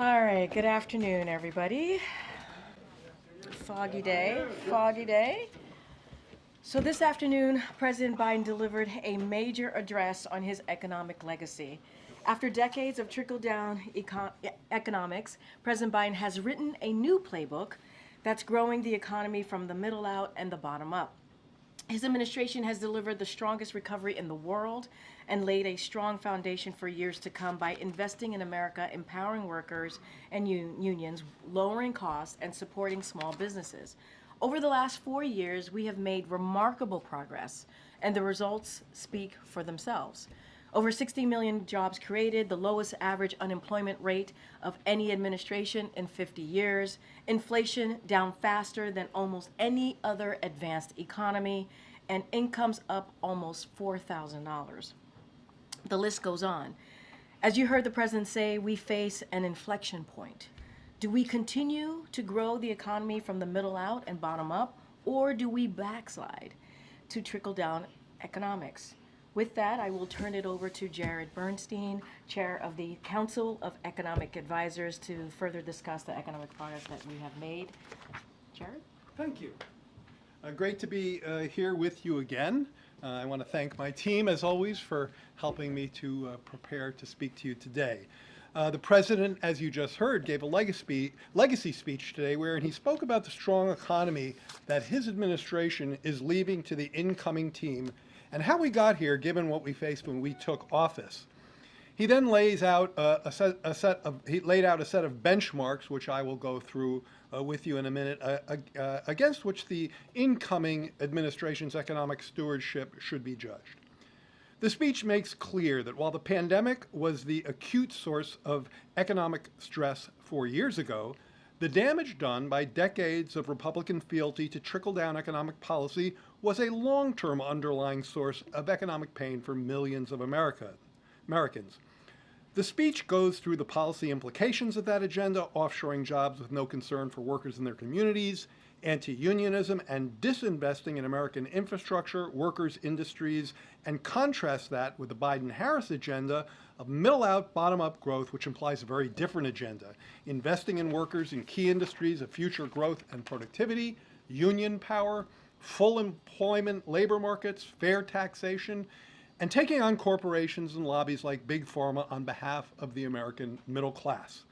All right, good afternoon, everybody. Foggy day, foggy day. So this afternoon, President Biden delivered a major address on his economic legacy. After decades of trickle-down economics, President Biden has written a new playbook that's growing the economy from the middle out and the bottom up. His administration has delivered the strongest recovery in the world and laid a strong foundation for years to come by investing in America, empowering workers and unions, lowering costs, and supporting small businesses. Over the last 4 years, we have made remarkable progress, and the results speak for themselves. Over 60 million jobs created, the lowest average unemployment rate of any administration in 50 years, inflation down faster than almost any other advanced economy, and incomes up almost $4,000. The list goes on. As you heard the president say, we face an inflection point. Do we continue to grow the economy from the middle out and bottom up, or do we backslide to trickle down economics? With that, I will turn it over to Jared Bernstein, Chair of the Council of Economic Advisors, to further discuss the economic progress that we have made. Jared? Thank you. Great to be here with you again. I want to thank my team, as always, for helping me to prepare to speak to you today. The president, as you just heard, gave a legacy speech today wherein he spoke about the strong economy that his administration is leaving to the incoming team and how we got here given what we faced when we took office. He then lays out he laid out a set of benchmarks, which I will go through with you in a minute, against which the incoming administration's economic stewardship should be judged. The speech makes clear that while the pandemic was the acute source of economic stress 4 years ago, the damage done by decades of Republican fealty to trickle-down economic policy was a long-term underlying source of economic pain for millions of Americans. The speech goes through the policy implications of that agenda, offshoring jobs with no concern for workers in their communities, anti-unionism, and disinvesting in American infrastructure, workers, industries, and contrasts that with the Biden-Harris agenda of middle-out, bottom-up growth, which implies a very different agenda, investing in workers in key industries of future growth and productivity, union power, full employment labor markets, fair taxation, and taking on corporations and lobbies like Big Pharma on behalf of the American middle class.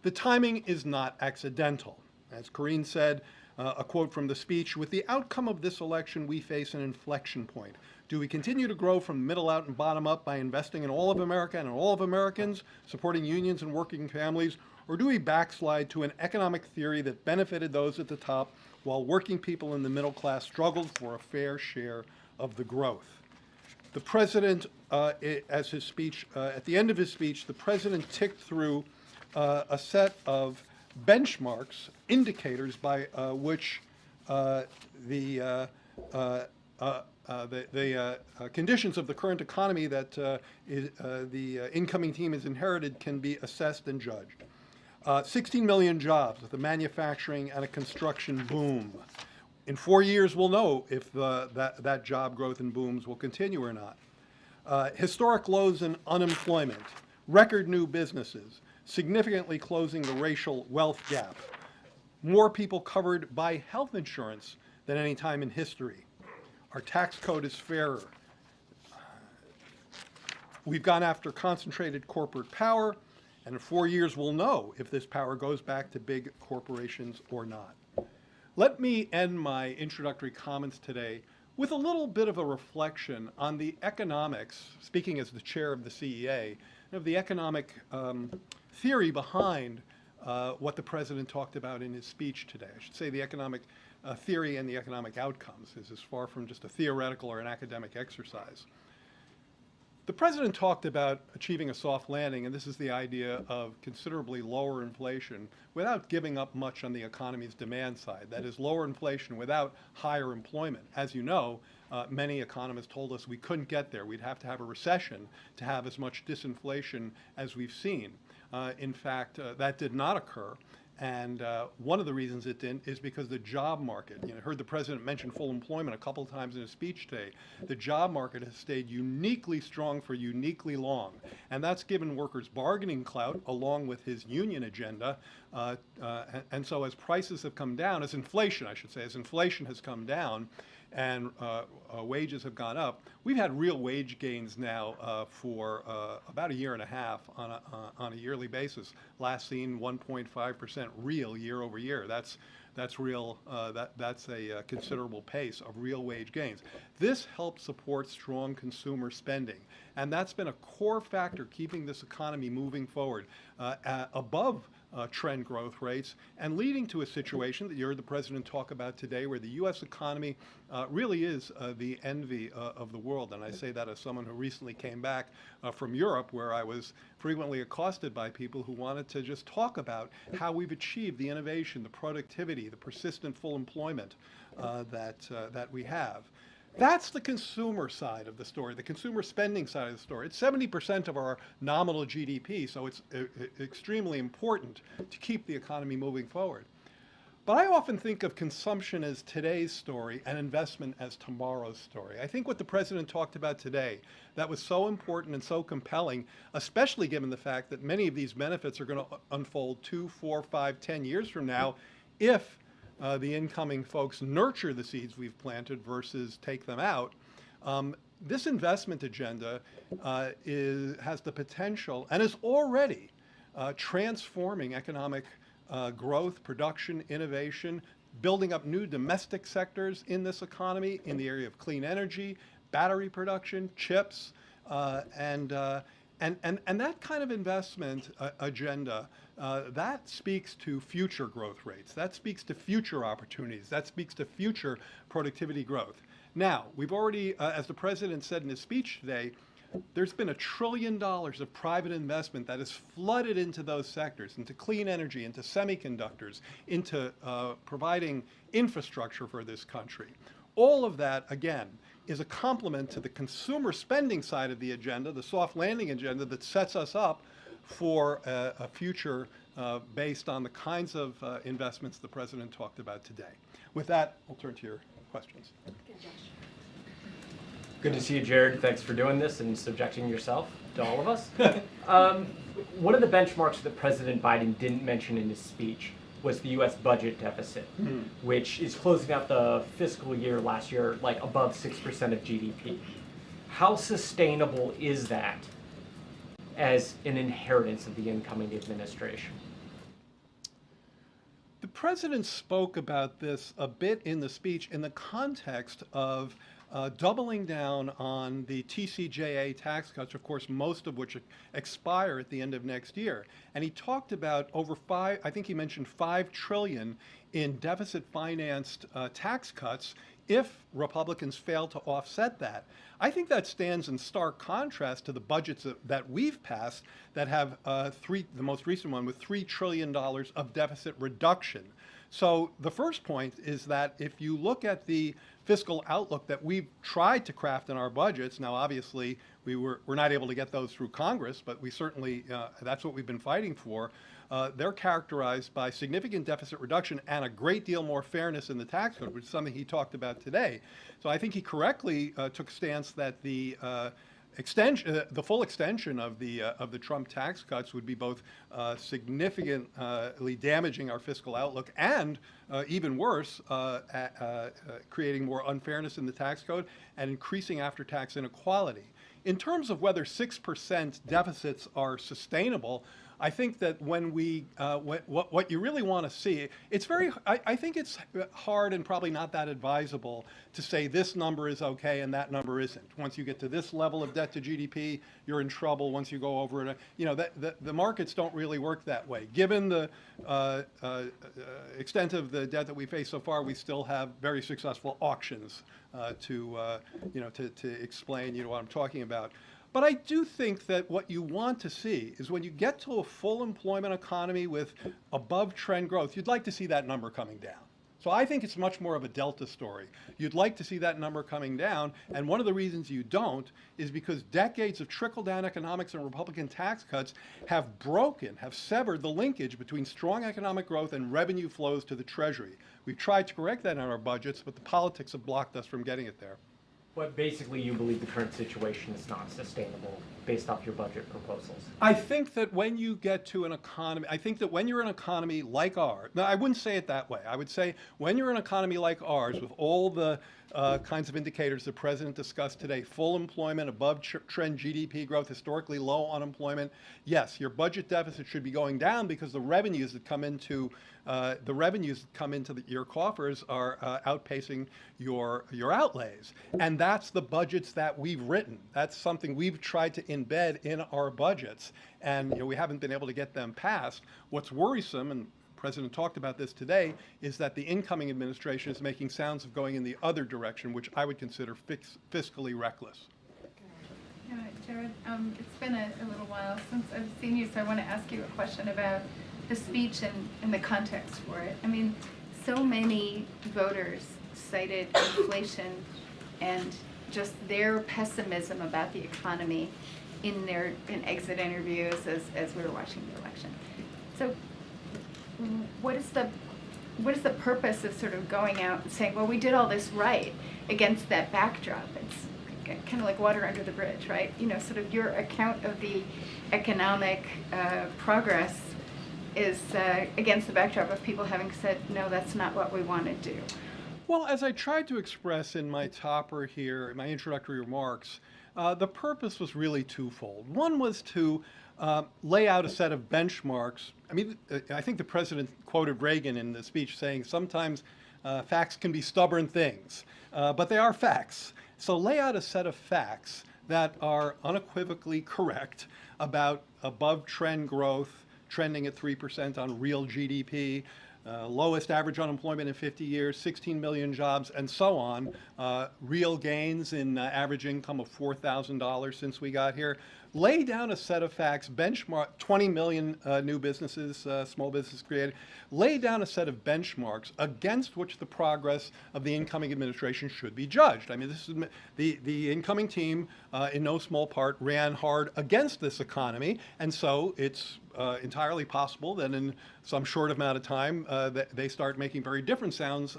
The timing is not accidental. As Karine said, a quote from the speech, with the outcome of this election, we face an inflection point. Do we continue to grow from middle out and bottom up by investing in all of America and in all of Americans, supporting unions and working families, or do we backslide to an economic theory that benefited those at the top while working people in the middle class struggled for a fair share of the growth? The president, as his speech, at the end of his speech, the president ticked through a set of benchmarks, indicators by which the conditions of the current economy that the incoming team has inherited can be assessed and judged. 16 million jobs with a manufacturing and a construction boom. In 4 years, we'll know if that job growth and booms will continue or not. Historic lows in unemployment, record new businesses, significantly closing the racial wealth gap, more people covered by health insurance than any time in history. Our tax code is fairer. We've gone after concentrated corporate power, and in 4 years we'll know if this power goes back to big corporations or not. Let me end my introductory comments today with a little bit of a reflection on the economics, speaking as the chair of the CEA, of the economic theory behind what the president talked about in his speech today. I should say the economic theory and the economic outcomes. This is far from just a theoretical or an academic exercise. The president talked about achieving a soft landing, and this is the idea of considerably lower inflation without giving up much on the economy's demand side. That is, lower inflation without higher employment. As you know, many economists told us we couldn't get there. We'd have to have a recession to have as much disinflation as we've seen. In fact, that did not occur. And one of the reasons it didn't is because the job market, I heard the president mention full employment a couple of times in his speech today. The job market has stayed uniquely strong for uniquely long. And that's given workers bargaining clout along with his union agenda. And so as prices have come down, as inflation, I should say, as inflation has come down, and wages have gone up, we've had real wage gains now for about a year and a half on a yearly basis. Last seen 1.5% real year over year. That's real. That's a considerable pace of real wage gains. This helps support strong consumer spending, and that's been a core factor keeping this economy moving forward above trend growth rates and leading to a situation that you heard the president talk about today where the U.S. economy really is the envy of the world. And I say that as someone who recently came back from Europe, where I was frequently accosted by people who wanted to just talk about how we've achieved the innovation, the productivity, the persistent full employment that we have. That's the consumer side of the story, the consumer spending side of the story. It's 70% of our nominal GDP, so it's extremely important to keep the economy moving forward. But I often think of consumption as today's story and investment as tomorrow's story. I think what the president talked about today, that was so important and so compelling, especially given the fact that many of these benefits are going to unfold 2, 4, 5, 10 years from now if the incoming folks nurture the seeds we've planted versus take them out. This investment agenda has the potential and is already transforming economic growth, production, innovation, building up new domestic sectors in this economy in the area of clean energy, battery production, chips, and that kind of investment agenda, that speaks to future growth rates. That speaks to future opportunities. That speaks to future productivity growth. Now, we've already, as the president said in his speech today, there's been $1 trillion of private investment that has flooded into those sectors, into clean energy, into semiconductors, into providing infrastructure for this country. All of that, again, is a complement to the consumer spending side of the agenda, the soft landing agenda that sets us up for a future based on the kinds of investments the president talked about today. With that, I'll turn to your questions. Good to see you, Jared. Thanks for doing this and subjecting yourself to all of us. One of the benchmarks that President Biden didn't mention in his speech was the U.S. budget deficit, which is closing out the fiscal year last year like above 6% of GDP. How sustainable is that as an inheritance of the incoming administration? The president spoke about this a bit in the speech in the context of doubling down on the TCJA tax cuts, of course, most of which expire at the end of next year. And he talked about I think he mentioned $5 trillion in deficit-financed tax cuts if Republicans fail to offset that. I think that stands in stark contrast to the budgets that we've passed that have the most recent one with $3 trillion of deficit reduction. So the first point is that if you look at the fiscal outlook that we've tried to craft in our budgets, now obviously we're not able to get those through Congress, but we certainly, that's what we've been fighting for. They're characterized by significant deficit reduction and a great deal more fairness in the tax code, which is something he talked about today. So I think he correctly took a stance that the full extension of the Trump tax cuts would be both significantly damaging our fiscal outlook and, even worse, creating more unfairness in the tax code and increasing after-tax inequality. In terms of whether 6% deficits are sustainable, I think that when what you really want to see, I think it's hard and probably not that advisable to say this number is okay and that number isn't. Once you get to this level of debt to GDP, you're in trouble. Once you go over it, the markets don't really work that way. Given the extent of the debt that we face so far, we still have very successful auctions to explain what I'm talking about. But I do think that what you want to see is when you get to a full employment economy with above trend growth, you'd like to see that number coming down. So I think it's much more of a delta story. You'd like to see that number coming down, and one of the reasons you don't is because decades of trickle-down economics and Republican tax cuts have severed the linkage between strong economic growth and revenue flows to the Treasury. We've tried to correct that in our budgets, but the politics have blocked us from getting it there. But basically, you believe the current situation is not sustainable based off your budget proposals. I think that when you get to an economy, I think that when you're an economy like ours, now I wouldn't say it that way. I would say when you're an economy like ours with all the kinds of indicators the President discussed today, full employment, above trend GDP growth, historically low unemployment, yes, your budget deficit should be going down because the revenues that come into your coffers are outpacing your outlays. And that's the budgets that we've written. That's something we've tried to embed in our budgets. And we haven't been able to get them passed. What's worrisome, and the President talked about this today, is that the incoming administration is making sounds of going in the other direction, which I would consider fiscally reckless. Jared, it's been a little while since I've seen you, so I want to ask you a question about the speech and the context for it. I mean, so many voters cited inflation and just their pessimism about the economy in exit interviews as we were watching the election. So what is the purpose of sort of going out and saying, well, we did all this right against that backdrop? It's kind of like water under the bridge, right? Sort of your account of the economic progress is against the backdrop of people having said, no, that's not what we want to do. Well, as I tried to express in my topper here, in my introductory remarks, the purpose was really twofold. One was to lay out a set of benchmarks. I mean, I think the President quoted Reagan in the speech saying sometimes facts can be stubborn things, but they are facts. So lay out a set of facts that are unequivocally correct about above trend growth, trending at 3% on real GDP, lowest average unemployment in 50 years, 16 million jobs, and so on, real gains in average income of $4,000 since we got here. Lay down a set of facts, benchmark 20 million new businesses, small businesses created. Lay down a set of benchmarks against which the progress of the incoming administration should be judged. I mean, this is the incoming team, in no small part, ran hard against this economy, and so it's entirely possible that in some short amount of time they start making very different sounds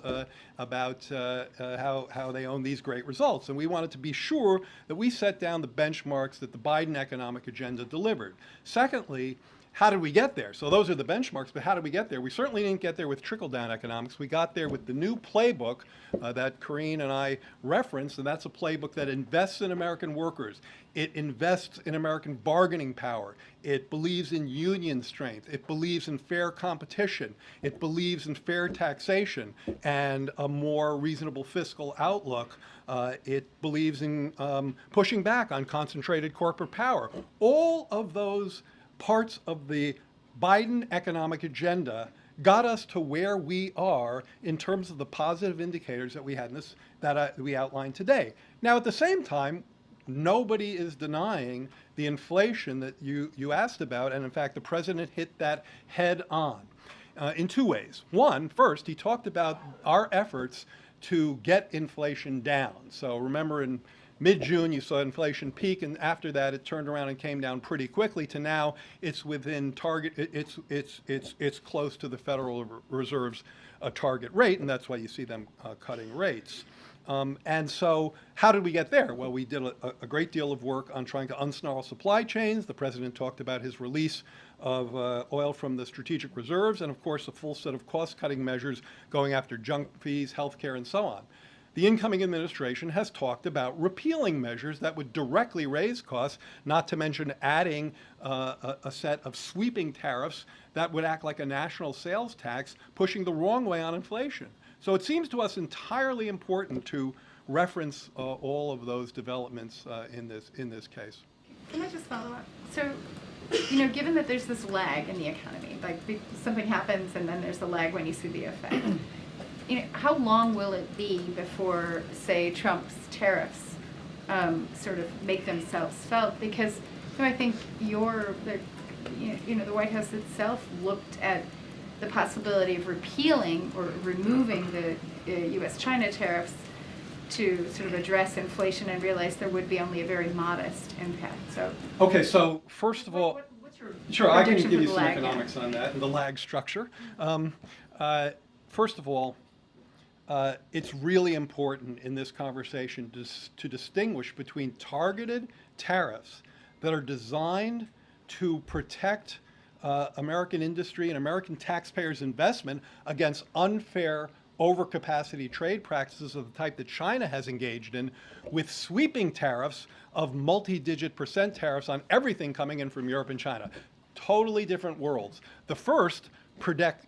about how they own these great results. And we wanted to be sure that we set down the benchmarks that the Biden economic agenda delivered. Secondly, how did we get there? So those are the benchmarks, but how did we get there? We certainly didn't get there with trickle-down economics. We got there with the new playbook that Karine and I referenced, and that's a playbook that invests in American workers. It invests in American bargaining power. It believes in union strength. It believes in fair competition. It believes in fair taxation and a more reasonable fiscal outlook. It believes in pushing back on concentrated corporate power. All of those parts of the Biden economic agenda got us to where we are in terms of the positive indicators that we had in this, that we outlined today. Now, at the same time, nobody is denying the inflation that you asked about, and in fact, the President hit that head on in two ways. One, first, he talked about our efforts to get inflation down. So remember, in mid-June, you saw inflation peak, and after that, it turned around and came down pretty quickly to now it's within target. It's close to the Federal Reserve's target rate, and that's why you see them cutting rates. And so how did we get there? Well, we did a great deal of work on trying to unsnarl supply chains. The President talked about his release of oil from the strategic reserves, and of course, a full set of cost-cutting measures going after junk fees, health care, and so on. the incoming administration has talked about repealing measures that would directly raise costs, not to mention adding a set of sweeping tariffs that would act like a national sales tax, pushing the wrong way on inflation. So it seems to us entirely important to reference all of those developments in this case. Can I just follow up? So, given that there's this lag in the economy, like something happens and then there's a lag when you see the effect, how long will it be before, say, Trump's tariffs sort of make themselves felt? Because I think the White House itself looked at the possibility of repealing or removing the U.S.-China tariffs to sort of address inflation and realized there would be only a very modest impact. So, okay, so first of all, what's your sure, I can prediction give for you the some lag, economics on that and the lag structure. First of all, it's really important in this conversation to distinguish between targeted tariffs that are designed to protect American industry and American taxpayers' investment against unfair overcapacity trade practices of the type that China has engaged in, with sweeping tariffs of multi-digit % tariffs on everything coming in from Europe and China. Totally different worlds. The first protects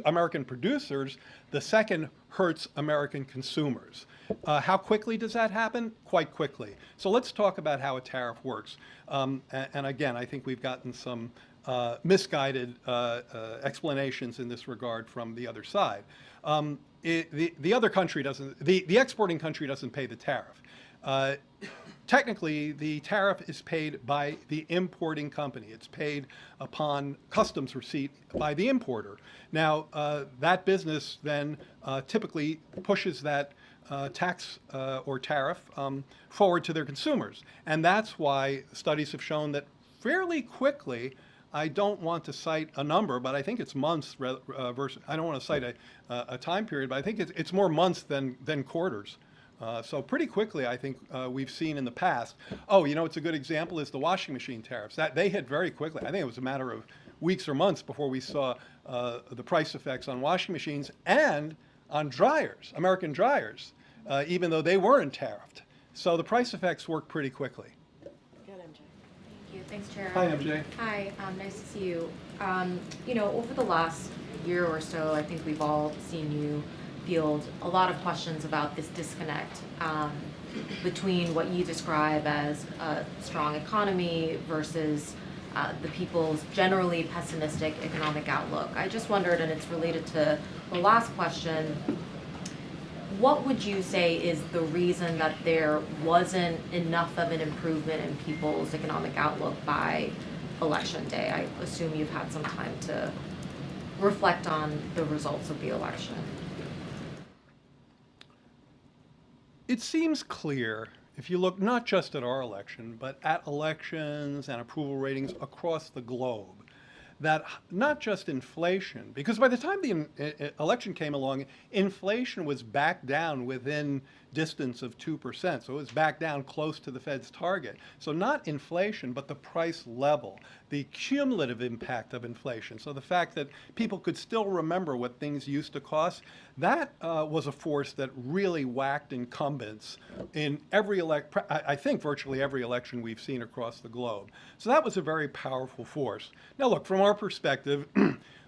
American producers. The second hurts American consumers. How quickly does that happen? Quite quickly. So let's talk about how a tariff works. And again, I think we've gotten some misguided explanations in this regard from the other side. The other country doesn't, the exporting country doesn't pay the tariff. Technically, the tariff is paid by the importing company. It's paid upon customs receipt by the importer. Now, that business then typically pushes that tax or tariff forward to their consumers. And that's why studies have shown that fairly quickly, I don't want to cite a number, but I think it's months versus, I don't want to cite a time period, but I think it's more months than quarters. So pretty quickly, I think we've seen in the past. Oh, it's a good example is the washing machine tariffs. That they hit very quickly. I think it was a matter of weeks or months before we saw the price effects on washing machines and on dryers, American dryers, even though they weren't tariffed. So the price effects worked pretty quickly. Good, MJ. Thank you. Thanks, Chair. Hi, MJ. Hi. Nice to see you. Over the last year or so, I think we've all seen you field a lot of questions about this disconnect between what you describe as a strong economy versus the people's generally pessimistic economic outlook. I just wondered, and it's related to the last question, what would you say is the reason that there wasn't enough of an improvement in people's economic outlook by Election Day? I assume you've had some time to reflect on the results of the election. It seems clear, if you look not just at our election, but at elections and approval ratings across the globe, that not just inflation, because by the time the election came along, inflation was back down within distance of 2%. So it was back down close to the Fed's target. So not inflation, but the price level, the cumulative impact of inflation. So the fact that people could still remember what things used to cost, that was a force that really whacked incumbents in every I think virtually every election we've seen across the globe. So that was a very powerful force. Now look, from our perspective,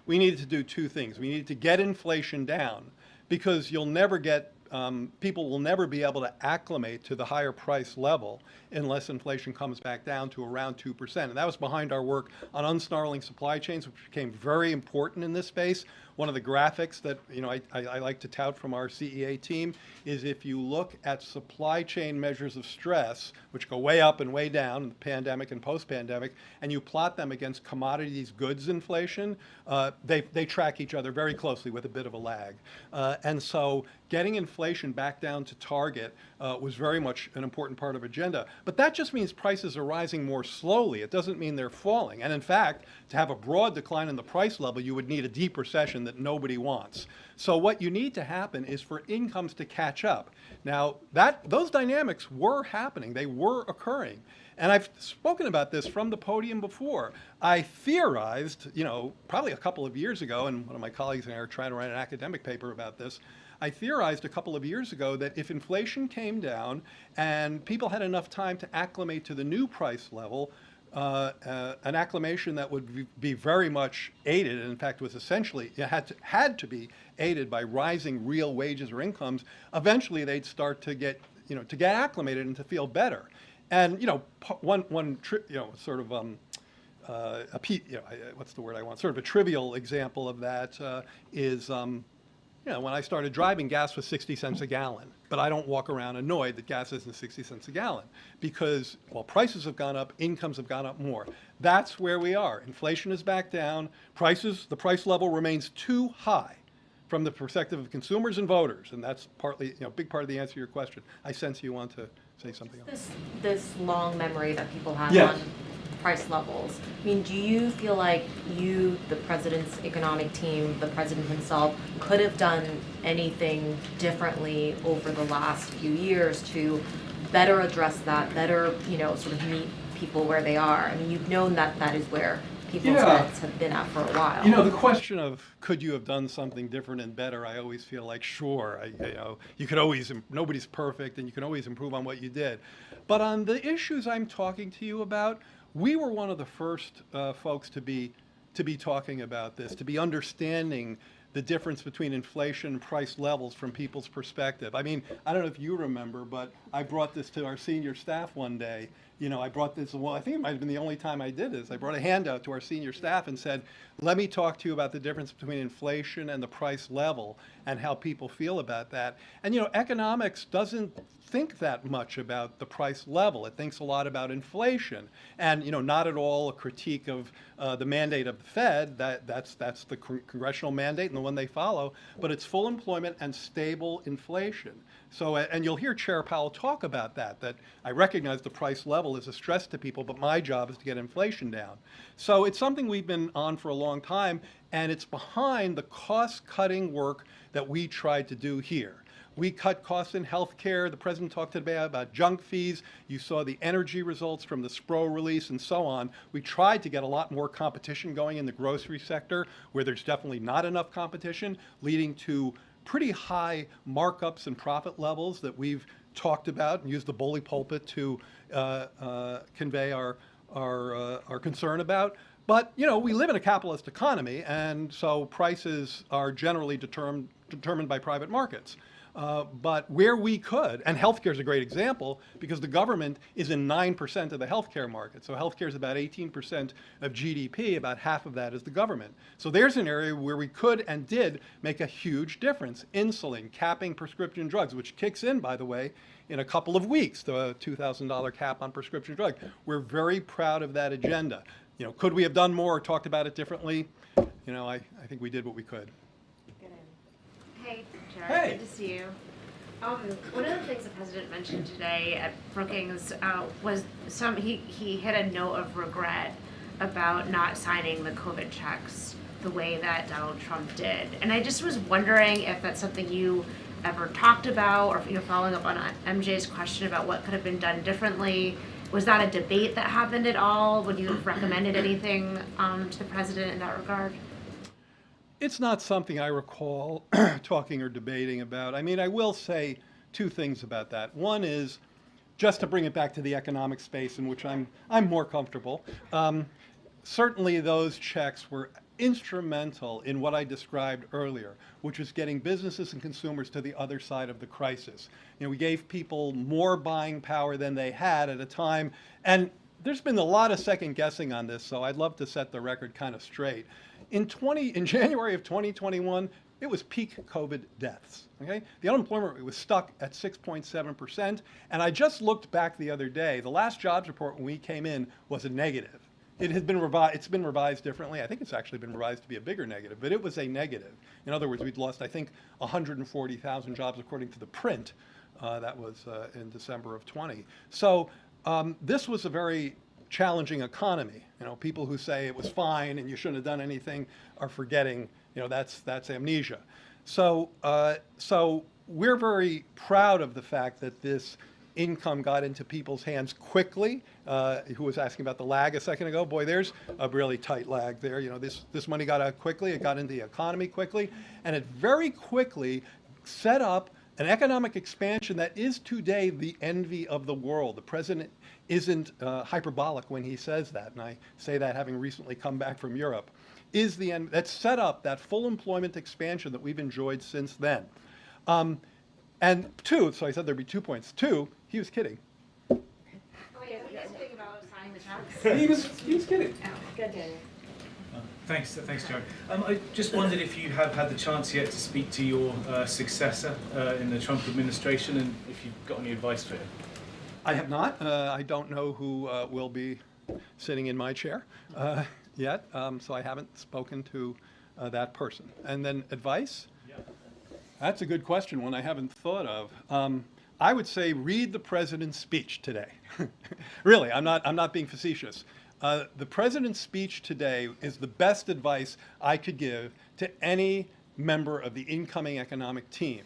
we needed to do two things. We needed to get inflation down, because you'll never get people will never be able to acclimate to the higher price level unless inflation comes back down to around 2%. And that was behind our work on unsnarling supply chains, which became very important in this space. One of the graphics that I like to tout from our CEA team is if you look at supply chain measures of stress, which go way up and way down in the pandemic and post-pandemic, and you plot them against commodities goods inflation, they track each other very closely with a bit of a lag. And so getting inflation back down to target was very much an important part of agenda. But that just means prices are rising more slowly. It doesn't mean they're falling. And in fact, to have a broad decline in the price level, you would need a deep recession that nobody wants. So what you need to happen is for incomes to catch up. Now, those dynamics were happening. They were occurring. And I've spoken about this from the podium before. I theorized, probably a couple of years ago, and one of my colleagues and I are trying to write an academic paper about this, I theorized a couple of years ago that if inflation came down and people had enough time to acclimate to the new price level, an acclimation that would be very much aided, and in fact was essentially, it had to be aided by rising real wages or incomes, eventually they'd start to get, to get acclimated and to feel better. And, sort of, what's the word I want? Sort of a trivial example of that is, when I started driving, gas was 60 cents a gallon. But I don't walk around annoyed that gas isn't 60 cents a gallon because, while prices have gone up, incomes have gone up more. That's where we are. Inflation is back down. The price level remains too high from the perspective of consumers and voters. And that's partly, a big part of the answer to your question. I sense you want to say something else. This long memory that people have Yes. on price levels. I mean, do you feel like you, the president's economic team, the president himself, could have done anything differently over the last few years to better address that, better, sort of meet people where they are? I mean, you've known that that is where people's heads have been at for a while. The question of could you have done something different and better, I always feel like, sure, you could always, nobody's perfect and you can always improve on what you did. But on the issues I'm talking to you about, we were one of the first folks to be talking about this, to be understanding the difference between inflation and price levels from people's perspective. I mean, I don't know if you remember, but I brought this to our senior staff one day. I brought this, well, I think it might have been the only time I did this. I brought a handout to our senior staff and said, let me talk to you about the difference between inflation and the price level and how people feel about that. And, economics doesn't think that much about the price level. It thinks a lot about inflation. And, not at all a critique of the mandate of the Fed. That's the congressional mandate and the one they follow. But it's full employment and stable inflation. So, and you'll hear Chair Powell talk about that I recognize the price level is a stress to people, but my job is to get inflation down. So it's something we've been on for a long time, and it's behind the cost-cutting work that we tried to do here. We cut costs in healthcare. The president talked today about junk fees. You saw the energy results from the SPRO release and so on. We tried to get a lot more competition going in the grocery sector, where there's definitely not enough competition, leading to pretty high markups and profit levels that we've talked about and used the bully pulpit to convey our concern about. But, we live in a capitalist economy, and so prices are generally determined by private markets. But where we could, and healthcare is a great example because the government is in 9% of the healthcare market. So healthcare is about 18% of GDP, about half of that is the government. So there's an area where we could and did make a huge difference. Insulin, capping prescription drugs, which kicks in, by the way, in a couple of weeks, the $2,000 cap on prescription drugs. We're very proud of that agenda. Could we have done more or talked about it differently? I think we did what we could. Hey, Jared. Hey. Good to see you. One of the things the president mentioned today at Brookings was he hit a note of regret about not signing the COVID checks the way that Donald Trump did. And I just was wondering if that's something you ever talked about, or following up on MJ's question about what could have been done differently. Was that a debate that happened at all? Would you have recommended anything to the president in that regard? It's not something I recall talking or debating about. I mean, I will say two things about that. One is, just to bring it back to the economic space in which I'm more comfortable, certainly those checks were instrumental in what I described earlier, which was getting businesses and consumers to the other side of the crisis. We gave people more buying power than they had at a time, and there's been a lot of second guessing on this, so I'd love to set the record kind of straight. In January of 2021, it was peak COVID deaths. Okay, the unemployment rate was stuck at 6.7%, and I just looked back the other day. The last jobs report when we came in was a negative. It has been revised. It's been revised differently. I think it's actually been revised to be a bigger negative, but it was a negative. In other words, we'd lost, I think, 140,000 jobs according to the print. That was in December of 20. So this was a very challenging economy. People who say it was fine and you shouldn't have done anything are forgetting. That's amnesia. So we're very proud of the fact that this income got into people's hands quickly. Who was asking about the lag a second ago? Boy, there's a really tight lag there. This money got out quickly. It got into the economy quickly, and it very quickly set up an economic expansion that is today the envy of the world. The president isn't hyperbolic when he says that, and I say that having recently come back from Europe, is the end that set up that full employment expansion that we've enjoyed since then. And two, so I said there'd be 2 points. Two, he was kidding. Oh, wait, are we just kidding about signing the checks? He was kidding. Good, Daniel. Thanks, Joe. I just wondered if you have had the chance yet to speak to your successor in the Trump administration, and if you've got any advice for him. I have not. I don't know who will be sitting in my chair yet, so I haven't spoken to that person. And then advice? Yeah. That's a good question, one I haven't thought of. I would say read the president's speech today. Really, I'm not being facetious. The president's speech today is the best advice I could give to any member of the incoming economic team.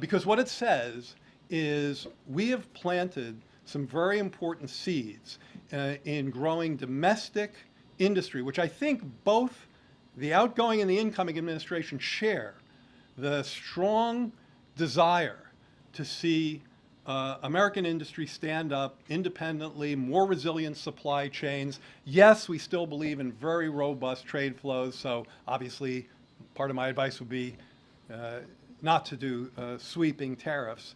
Because what it says is we have planted some very important seeds in growing domestic industry, which I think both the outgoing and the incoming administration share the strong desire to see American industry stand up independently, more resilient supply chains. Yes, we still believe in very robust trade flows, so obviously part of my advice would be not to do sweeping tariffs.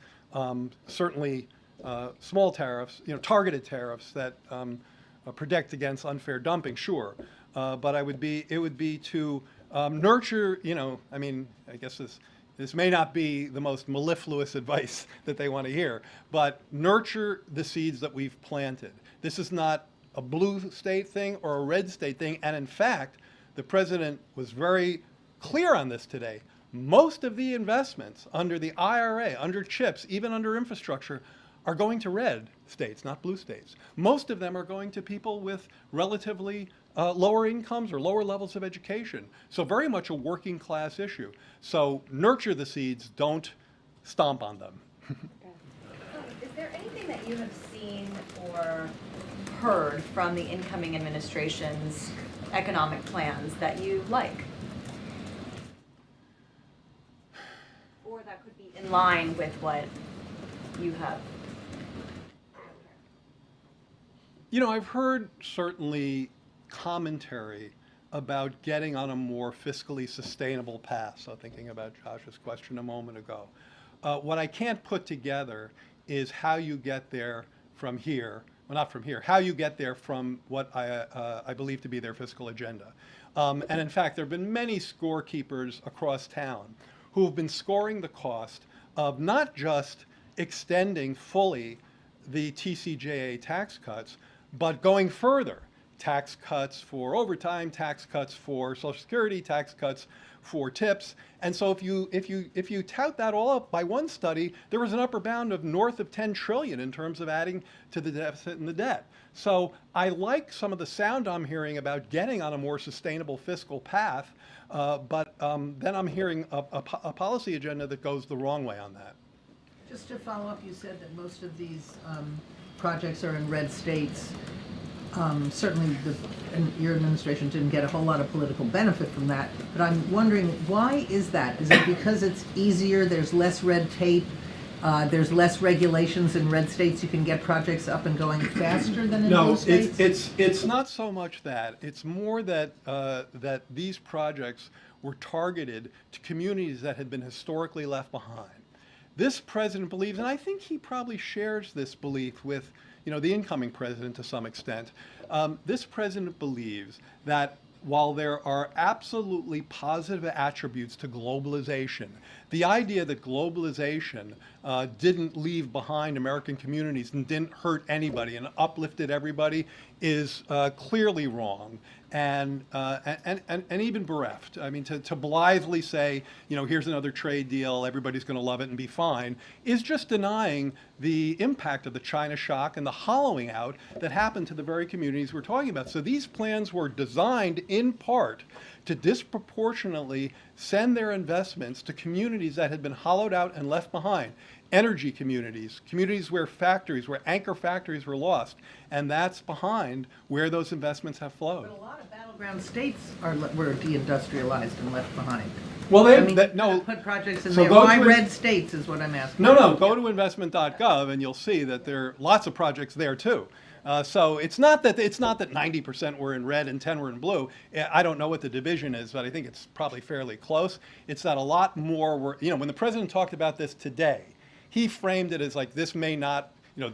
Certainly small tariffs, targeted tariffs that protect against unfair dumping, sure. But it would be to nurture, I guess this may not be the most mellifluous advice that they want to hear, but nurture the seeds that we've planted. This is not a blue state thing or a red state thing, and in fact, the president was very clear on this today. Most of the investments under the IRA, under CHIPS, even under infrastructure, are going to red states, not blue states. Most of them are going to people with relatively lower incomes or lower levels of education. So very much a working class issue. So nurture the seeds, don't stomp on them. Is there anything that you have seen or heard from the incoming administration's economic plans that you like? Or that could be in line with what you have? I've heard certainly commentary about getting on a more fiscally sustainable path. So thinking about Josh's question a moment ago. What I can't put together is how you get there from here, well, not from here, how you get there from what I believe to be their fiscal agenda. And in fact, there have been many scorekeepers across town who have been scoring the cost of not just extending fully the TCJA tax cuts, but going further. Tax cuts for overtime, tax cuts for Social Security, tax cuts for tips. And so if you tout that all up by one study, there was an upper bound of north of 10 trillion in terms of adding to the deficit and the debt. So I like some of the sound I'm hearing about getting on a more sustainable fiscal path, but then I'm hearing a policy agenda that goes the wrong way on that. Just to follow up, you said that most of these projects are in red states. Certainly your administration didn't get a whole lot of political benefit from that, but I'm wondering, why is that? Is it because it's easier, there's less red tape, there's less regulations in red states, you can get projects up and going faster than in blue states? No, it's not so much that. It's more that, that these projects were targeted to communities that had been historically left behind. This president believes, and I think he probably shares this belief with the incoming president to some extent. This president believes that while there are absolutely positive attributes to globalization, the idea that globalization didn't leave behind American communities and didn't hurt anybody and uplifted everybody is clearly wrong and even bereft. I mean, to blithely say, here's another trade deal, everybody's going to love it and be fine, is just denying the impact of the China shock and the hollowing out that happened to the very communities we're talking about. So these plans were designed in part to disproportionately send their investments to communities that had been hollowed out and left behind. Energy communities, communities where anchor factories were lost, and that's behind where those investments have flowed. But a lot of battleground states were deindustrialized and left behind. Well, I mean, no. put projects in So there. go Why to- red states is what I'm asking. No, go to investment.gov and you'll see that there are lots of projects there too. So it's not that 90% were in red and 10 were in blue. I don't know what the division is, but I think it's probably fairly close. It's that a lot more were, when the president talked about this today, he framed it as like this may not,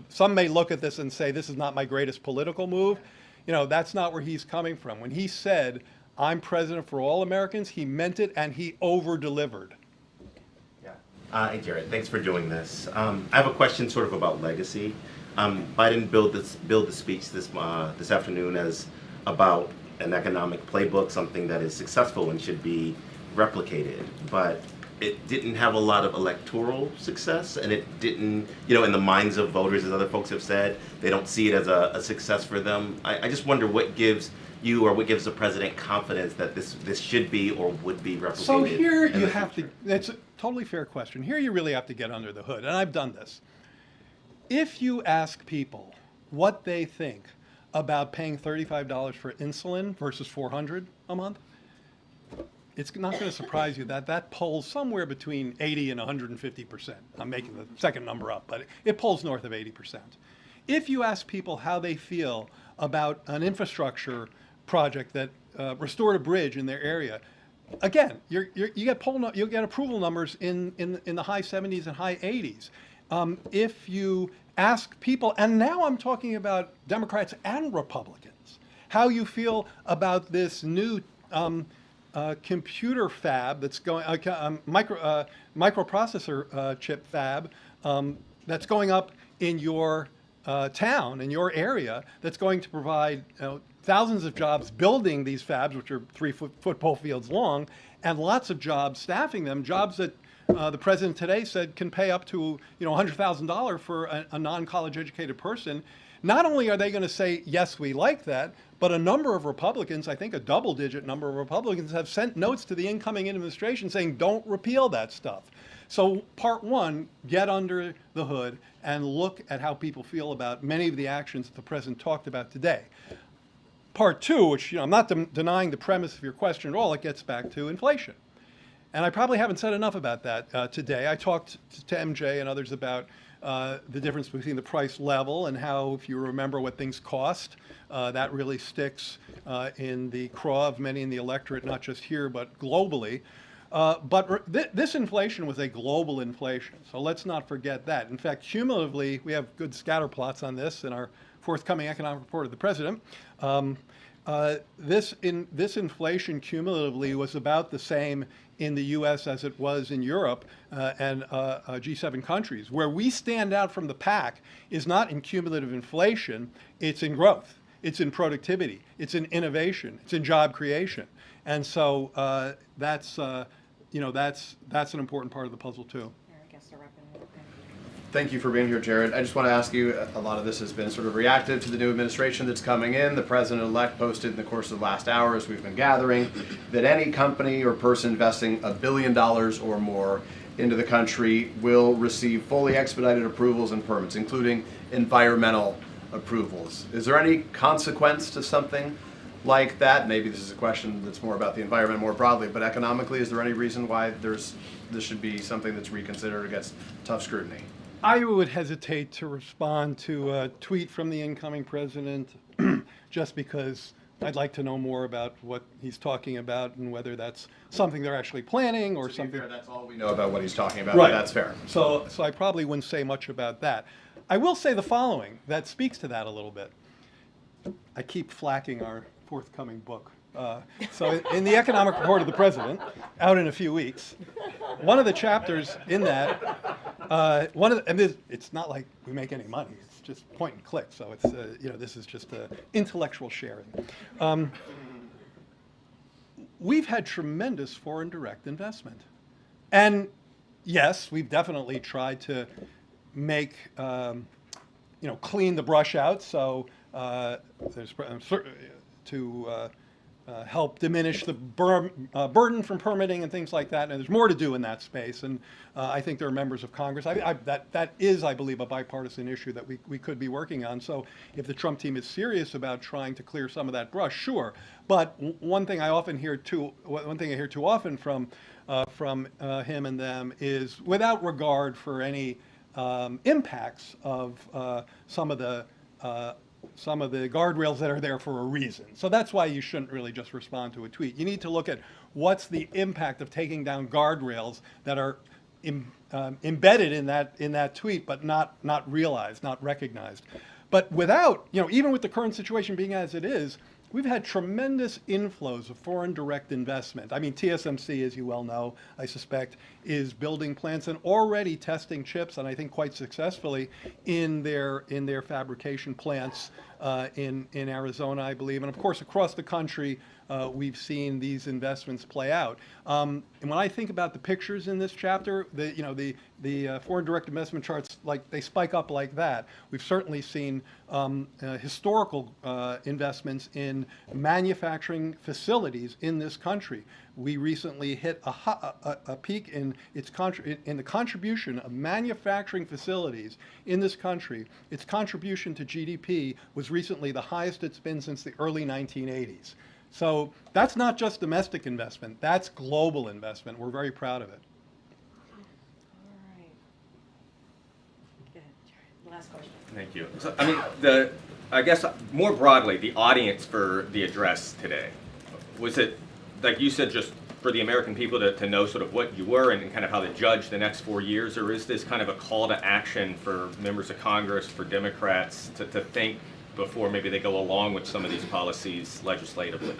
some may look at this and say this is not my greatest political move. That's not where he's coming from. When he said, I'm president for all Americans, he meant it and he over-delivered. Hey, Jared, thanks for doing this. I have a question sort of about legacy. Biden billed the speech this afternoon as about an economic playbook, something that is successful and should be replicated. But it didn't have a lot of electoral success, and it didn't, in the minds of voters, as other folks have said, they don't see it as a success for them. I just wonder what gives you or what gives the president confidence that this should be or would be replicated. So here you have to, it's a totally fair question. Here you really have to get under the hood, and I've done this. If you ask people what they think about paying $35 for insulin versus $400 a month, it's not going to surprise you that polls somewhere between 80 and 150%. I'm making the second number up, but it polls north of 80%. If you ask people how they feel about an infrastructure project that restored a bridge in their area, again, you'll get approval numbers in the high 70s and high 80s. If you ask people, and now I'm talking about Democrats and Republicans, how you feel about this new computer fab that's going, microprocessor chip fab that's going up in your town, in your area, that's going to provide thousands of jobs building these fabs, which are 3 football fields long, and lots of jobs staffing them, jobs that the president today said can pay up to $100,000 for a non-college educated person. Not only are they going to say, yes, we like that, but a number of Republicans, I think a double-digit number of Republicans, have sent notes to the incoming administration saying, don't repeal that stuff. So part one, get under the hood and look at how people feel about many of the actions that the president talked about today. Part two, which I'm not denying the premise of your question at all, it gets back to inflation. And I probably haven't said enough about that today. I talked to MJ and others about the difference between the price level and how, if you remember what things cost, that really sticks in the craw of many in the electorate, not just here, but globally. But this inflation was a global inflation, so let's not forget that. In fact, cumulatively, we have good scatter plots on this in our forthcoming economic report of the president. This inflation cumulatively was about the same in the U.S. as it was in Europe and G7 countries. Where we stand out from the pack is not in cumulative inflation, it's in growth, it's in productivity, it's in innovation, it's in job creation. And so that's an important part of the puzzle too. Thank you for being here, Jared. I just want to ask you, a lot of this has been sort of reactive to the new administration that's coming in. The president-elect posted in the course of the last hour, as we've been gathering, that any company or person investing $1 billion or more into the country will receive fully expedited approvals and permits, including environmental approvals. Is there any consequence to something like that? Maybe this is a question that's more about the environment more broadly, but economically, is there any reason why this should be something that's reconsidered against tough scrutiny? I would hesitate to respond to a tweet from the incoming president just because I'd like to know more about what he's talking about and whether that's something they're actually planning or something. Fair, that's all we know about what he's talking about, right. But that's fair. So I probably wouldn't say much about that. I will say the following that speaks to that a little bit. I keep flacking our forthcoming book. So in the economic report of the president, out in a few weeks, one of the chapters in that, it's not like we make any money. It's just point and click. So it's this is just intellectual sharing. We've had tremendous foreign direct investment, and yes, we've definitely tried to make clean the brush out. So there's help diminish the burden from permitting and things like that. And there's more to do in that space. And I think there are members of Congress. That is, I believe, a bipartisan issue that we could be working on. So if the Trump team is serious about trying to clear some of that brush, sure. But one thing I hear too often from him and them is, without regard for any impacts of some of the guardrails that are there for a reason. So that's why you shouldn't really just respond to a tweet. You need to look at what's the impact of taking down guardrails that are embedded in that tweet, but not realized, not recognized. But without, even with the current situation being as it is, we've had tremendous inflows of foreign direct investment. I mean, TSMC, as you well know, I suspect, is building plants and already testing chips, and I think quite successfully, in their fabrication plants in Arizona, I believe. And of course, across the country, we've seen these investments play out. And when I think about the pictures in this chapter, the foreign direct investment charts, like, they spike up like that. We've certainly seen historical investments in manufacturing facilities in this country. We recently hit a peak in the contribution of manufacturing facilities in this country. Its contribution to GDP was recently the highest it's been since the early 1980s. So that's not just domestic investment, that's global investment. We're very proud of it. All right. Go ahead, Jared. Last question. Thank you. So, I mean, I guess more broadly, the audience for the address today, was it, like you said, just for the American people to know sort of what you were and kind of how to judge the next 4 years, or is this kind of a call to action for members of Congress, for Democrats to think before maybe they go along with some of these policies legislatively?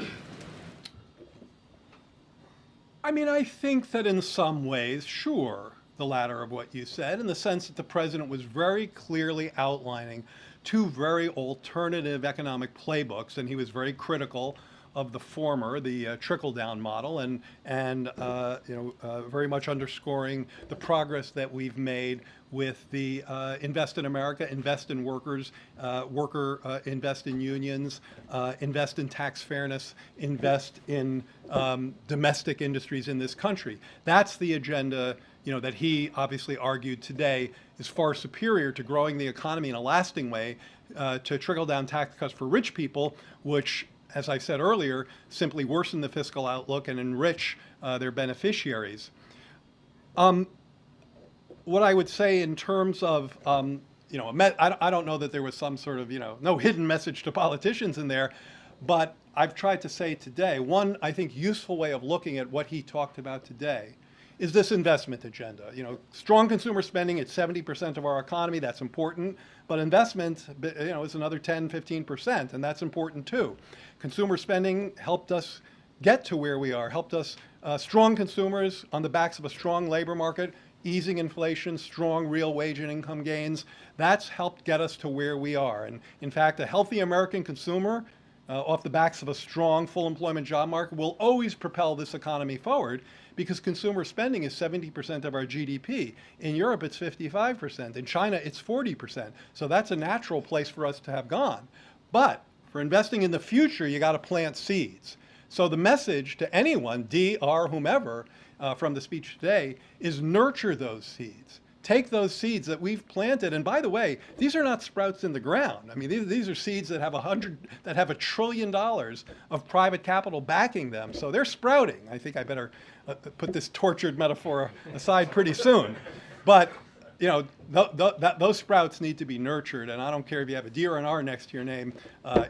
I mean, I think that in some ways, sure, the latter of what you said, in the sense that the president was very clearly outlining two very alternative economic playbooks, and he was very critical of the former, the trickle-down model, and very much underscoring the progress that we've made with the Invest in America, invest in workers, invest in unions, invest in tax fairness, invest in domestic industries in this country. That's the agenda, that he obviously argued today is far superior to growing the economy in a lasting way, to trickle-down tax cuts for rich people, which, as I said earlier, simply worsen the fiscal outlook and enrich their beneficiaries. What I would say in terms of, I don't know that there was some sort of, no hidden message to politicians in there, but I've tried to say today, one, I think, useful way of looking at what he talked about today is this investment agenda. Strong consumer spending at 70% of our economy, that's important, but investment, is another 10, 15%, and that's important too. Consumer spending helped us get to where we are, helped us, strong consumers on the backs of a strong labor market, easing inflation, strong real wage and income gains, that's helped get us to where we are. And in fact, a healthy American consumer, off the backs of a strong full employment job market, will always propel this economy forward, because consumer spending is 70% of our GDP. In Europe, it's 55%. In China, it's 40%. So that's a natural place for us to have gone. But for investing in the future, you got to plant seeds. So the message to anyone, D, R, whomever, from the speech today, is nurture those seeds. Take those seeds that we've planted, and by the way, these are not sprouts in the ground. I mean, these are seeds that have $1 trillion of private capital backing them. So they're sprouting. I think I better put this tortured metaphor aside pretty soon. But those sprouts need to be nurtured, and I don't care if you have a D or an R next to your name.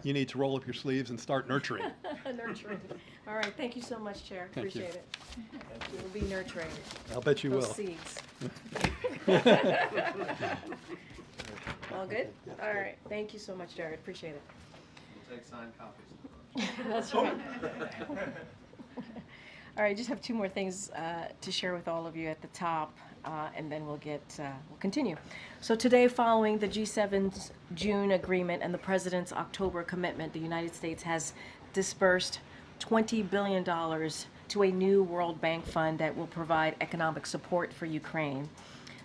You need to roll up your sleeves and start nurturing. Nurturing. All right. Thank you so much, Chair. Thank you. Appreciate it. We'll be nurturing I'll bet you those will. seeds. All good? All right. Thank you so much, Jared. Appreciate it. We'll take signed copies. That's right. All right, I just have two more things to share with all of you at the top, and then we'll continue. So today, following the G7's June agreement and the President's October commitment, the United States has disbursed $20 billion to a new World Bank fund that will provide economic support for Ukraine.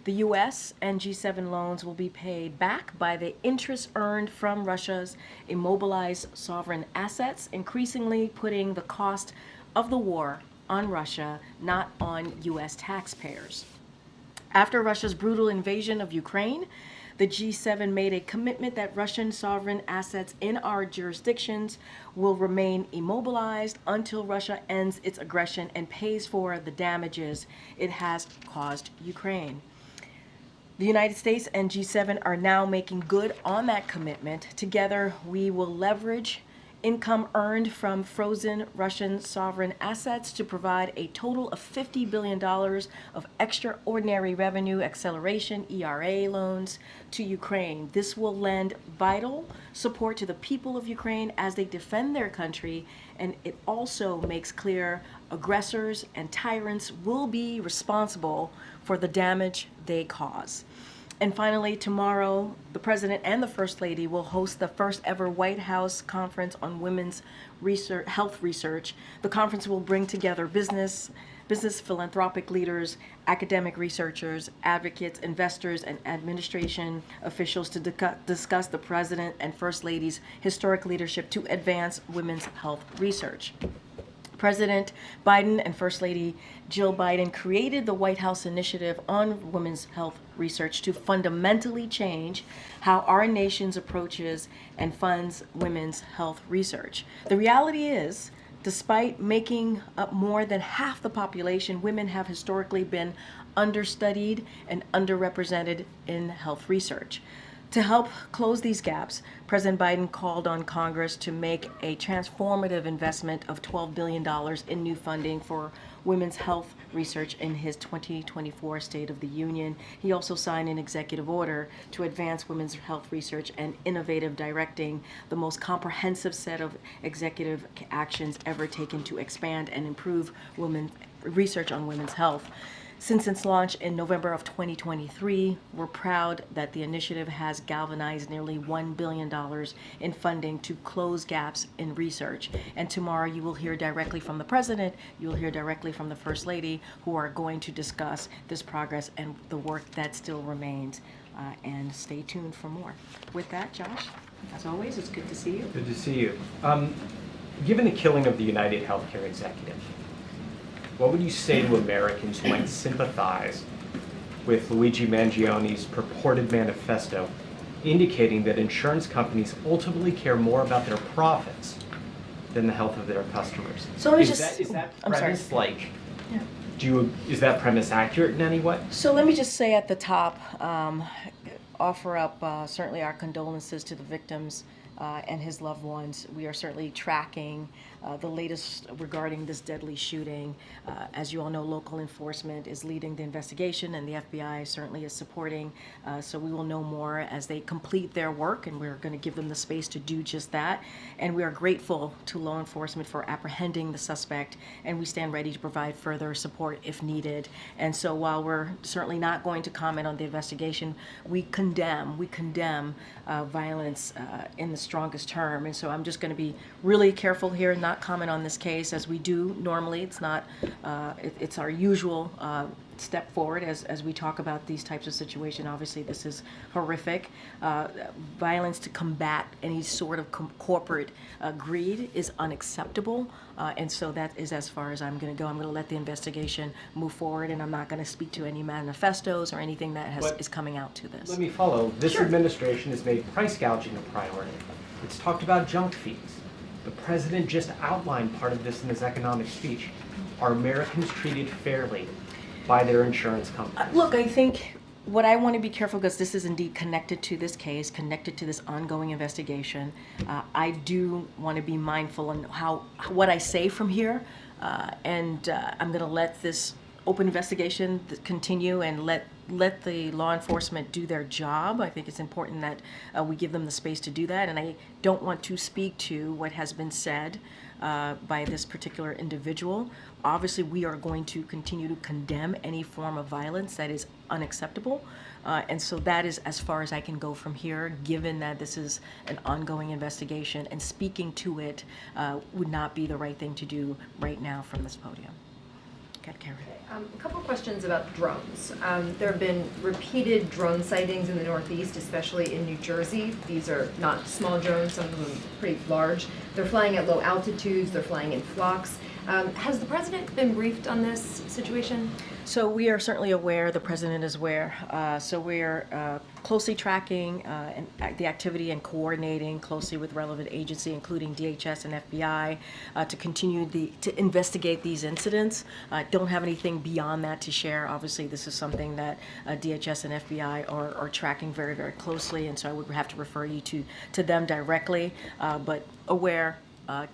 The U.S. and G7 loans will be paid back by the interest earned from Russia's immobilized sovereign assets, increasingly putting the cost of the war on Russia, not on U.S. taxpayers. After Russia's brutal invasion of Ukraine, the G7 made a commitment that Russian sovereign assets in our jurisdictions will remain immobilized until Russia ends its aggression and pays for the damages it has caused Ukraine. The United States and G7 are now making good on that commitment. Together, we will leverage income earned from frozen Russian sovereign assets to provide a total of $50 billion of extraordinary revenue acceleration ERA loans to Ukraine. This will lend vital support to the people of Ukraine as they defend their country, and it also makes clear aggressors and tyrants will be responsible for the damage they cause. And finally, tomorrow, the President and the First Lady will host the first ever White House Conference on Women's Health Research. The conference will bring together business philanthropic leaders, academic researchers, advocates, investors, and administration officials to discuss the President and First Lady's historic leadership to advance women's health research. President Biden and First Lady Jill Biden created the White House Initiative on Women's Health Research to fundamentally change how our nation approaches and funds women's health research. The reality is, despite making up more than half the population, women have historically been understudied and underrepresented in health research. To help close these gaps, President Biden called on Congress to make a transformative investment of $12 billion in new funding for women's health research in his 2024 State of the Union. He also signed an executive order to advance women's health research and innovative directing, the most comprehensive set of executive actions ever taken to expand and improve research on women's health. Since its launch in November of 2023, we're proud that the initiative has galvanized nearly $1 billion in funding to close gaps in research. And tomorrow you will hear directly from the President, you will hear directly from the First Lady, who are going to discuss this progress and the work that still remains. And stay tuned for more. With that, Josh, as always, it's good to see you. Good to see you. Given the killing of the United Healthcare executive, what would you say to Americans who might sympathize with Luigi Mangioni's purported manifesto indicating that insurance companies ultimately care more about their profits than the health of their customers? So let me is that premise is that premise accurate in any way? So let me just say at the top, offer up certainly our condolences to the victims and his loved ones. We are certainly tracking the latest regarding this deadly shooting. As you all know, local enforcement is leading the investigation, and the FBI certainly is supporting. So we will know more as they complete their work, and we're going to give them the space to do just that. And we are grateful to law enforcement for apprehending the suspect, and we stand ready to provide further support if needed. And so while we're certainly not going to comment on the investigation, we condemn violence in the strongest term. And so I'm just going to be really careful here and not comment on this case as we do normally. It's not, it's our usual step forward as we talk about these types of situations. Obviously, this is horrific. Violence to combat any sort of corporate greed is unacceptable. And so that is as far as I'm going to go. I'm going to let the investigation move forward, and I'm not going to speak to any manifestos or anything that is coming out to this. Let me follow. This administration has made price gouging a priority. It's talked about junk fees. The president just outlined part of this in his economic speech. Are Americans treated fairly by their insurance companies? Look, I think what I want to be careful, because this is indeed connected to this case, connected to this ongoing investigation. I do want to be mindful on what I say from here, and I'm going to let this open investigation continue and let the law enforcement do their job. I think it's important that we give them the space to do that, and I don't want to speak to what has been said by this particular individual. Obviously, we are going to continue to condemn any form of violence that is unacceptable, and so that is as far as I can go from here, given that this is an ongoing investigation, and speaking to it would not be the right thing to do right now from this podium. Got Karen. A couple of questions about drones. There have been repeated drone sightings in the Northeast, especially in New Jersey. These are not small drones, some of them pretty large. They're flying at low altitudes, they're flying in flocks. Has the president been briefed on this situation? So we are certainly aware, the president is aware. So we're closely tracking the activity and coordinating closely with relevant agency, including DHS and FBI, to continue to investigate these incidents. Don't have anything beyond that to share. Obviously, this is something that DHS and FBI are tracking very, very closely, and so I would have to refer you to them directly, but aware.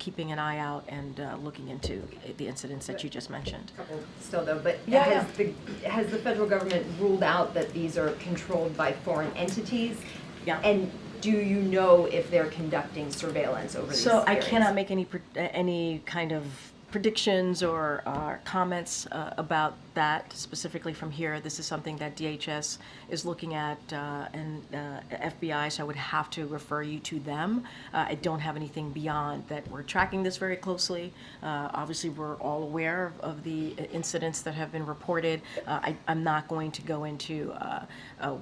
Keeping an eye out and looking into the incidents that you just mentioned. Couple still though, but Yeah, has the federal government ruled out that these are controlled by foreign entities? Yeah. And do you know if they're conducting surveillance over these So I areas? cannot make any kind of predictions or comments about that specifically from here. This is something that DHS is looking at and FBI, so I would have to refer you to them. I don't have anything beyond that. We're tracking this very closely. Obviously, we're all aware of the incidents that have been reported. I'm not going to go into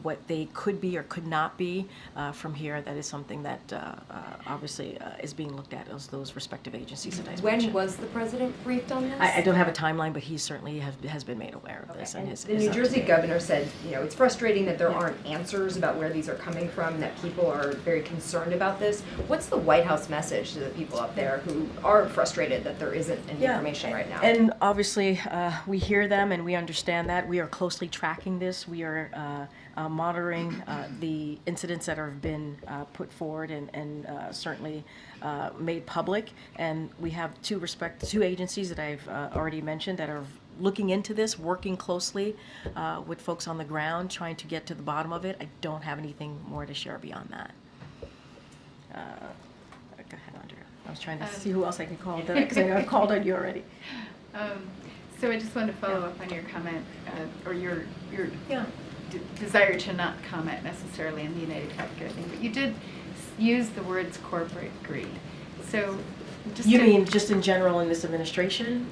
what they could be or could not be from here. That is something that obviously is being looked at as those respective agencies that I mentioned. When was the president briefed on this? I don't have a timeline, but he certainly has been made aware of this. Okay. And And the New Jersey governor said, you know, it's frustrating that there aren't answers about where these are coming from, that people are very concerned about this. What's the White House message to the people up there who are frustrated that there isn't any information right now? And obviously, we hear them and we understand that. We are closely tracking this. We are monitoring the incidents that have been put forward and certainly made public. And we have two agencies that I've already mentioned that are looking into this, working closely with folks on the ground, trying to get to the bottom of it. I don't have anything more to share beyond that. Go ahead, Andrea. I was trying to see who else I could call, because I know I've called on you already. So I just wanted to follow up on your comment, or your desire to not comment necessarily on the United Healthcare thing, but you did use the words corporate greed. So just You mean just in general in this administration?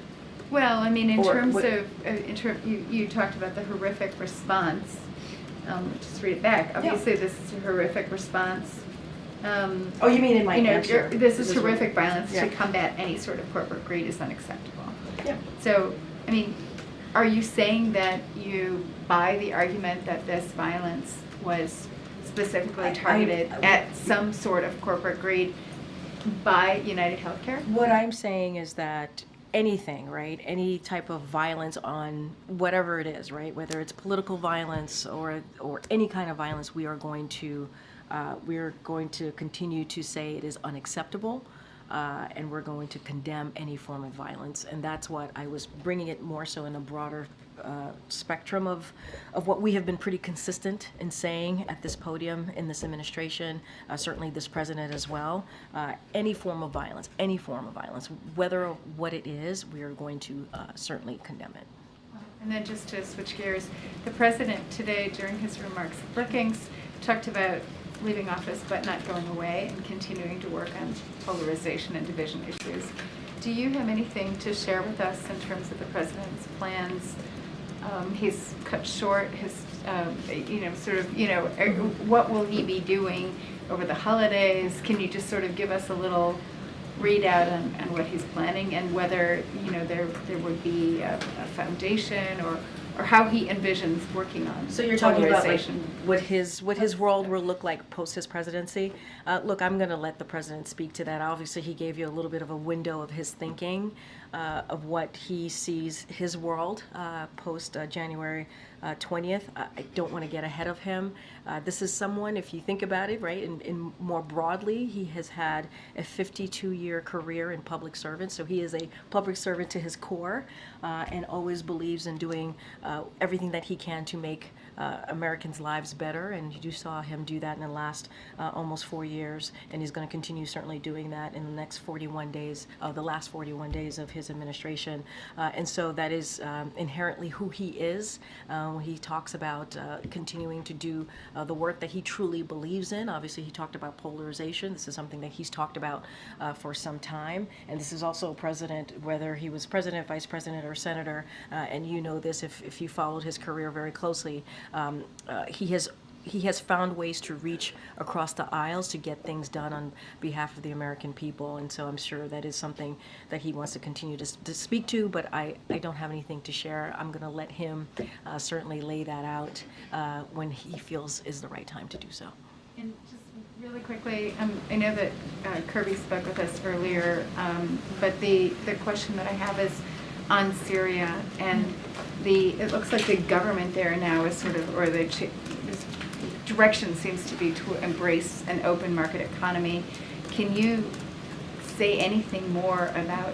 Well, I mean, in Or terms what- of, you talked about the horrific response. Just read it back. Obviously, this is a horrific response. Oh, you mean in my answer? This is horrific what- violence. yeah. To combat any sort of corporate greed is unacceptable. Yeah. So, I mean, are you saying that you buy the argument that this violence was specifically targeted at some sort of corporate greed by United Healthcare? What I'm saying is that anything, right? Any type of violence on whatever it is, right? Whether it's political violence or any kind of violence, we are going to continue to say it is unacceptable, and we're going to condemn any form of violence. And that's what I was bringing it more so in a broader spectrum of what we have been pretty consistent in saying at this podium in this administration, certainly this president as well. Any form of violence, whether what it is, we are going to certainly condemn it. And then just to switch gears, the president today during his remarks at Brookings talked about leaving office but not going away and continuing to work on polarization and division issues. Do you have anything to share with us in terms of the president's plans? He's cut short his, what will he be doing over the holidays? Can you just sort of give us a little readout on what he's planning and whether, there would be a foundation or how he envisions working on So you're talking about like polarization? what his world will look like post his presidency. Look, I'm going to let the president speak to that. Obviously, he gave you a little bit of a window of his thinking of what he sees his world post January 20th. I don't want to get ahead of him. This is someone, if you think about it, right, in more broadly, he has had a 52-year career in public service, so he is a public servant to his core and always believes in doing everything that he can to make Americans' lives better, and you saw him do that in the last almost 4 years, and he's going to continue certainly doing that in the next 41 days, the last 41 days of his administration. And so that is inherently who he is. When he talks about continuing to do the work that he truly believes in. Obviously, he talked about polarization. This is something that he's talked about for some time. And this is also president, whether he was president, vice president, or senator, and you know this if you followed his career very closely, he has found ways to reach across the aisles to get things done on behalf of the American people. And so I'm sure that is something that he wants to continue to speak to, but I don't have anything to share. I'm going to let him certainly lay that out when he feels is the right time to do so. And just really quickly, I know that Kirby spoke with us earlier, but the question that I have is on Syria, and it looks like the government there now is sort of, or the direction seems to be to embrace an open market economy. Can you say anything more about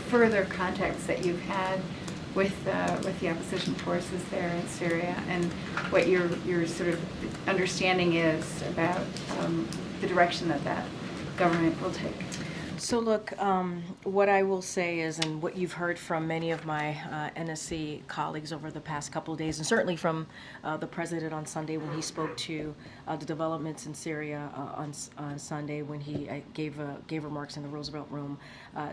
further contacts that you've had with the opposition forces there in Syria, and what your sort of understanding is about the direction that government will take? So look, what I will say is, and what you've heard from many of my NSC colleagues over the past couple of days, and certainly from the president on Sunday when he spoke to the developments in Syria on Sunday when he gave remarks in the Roosevelt Room.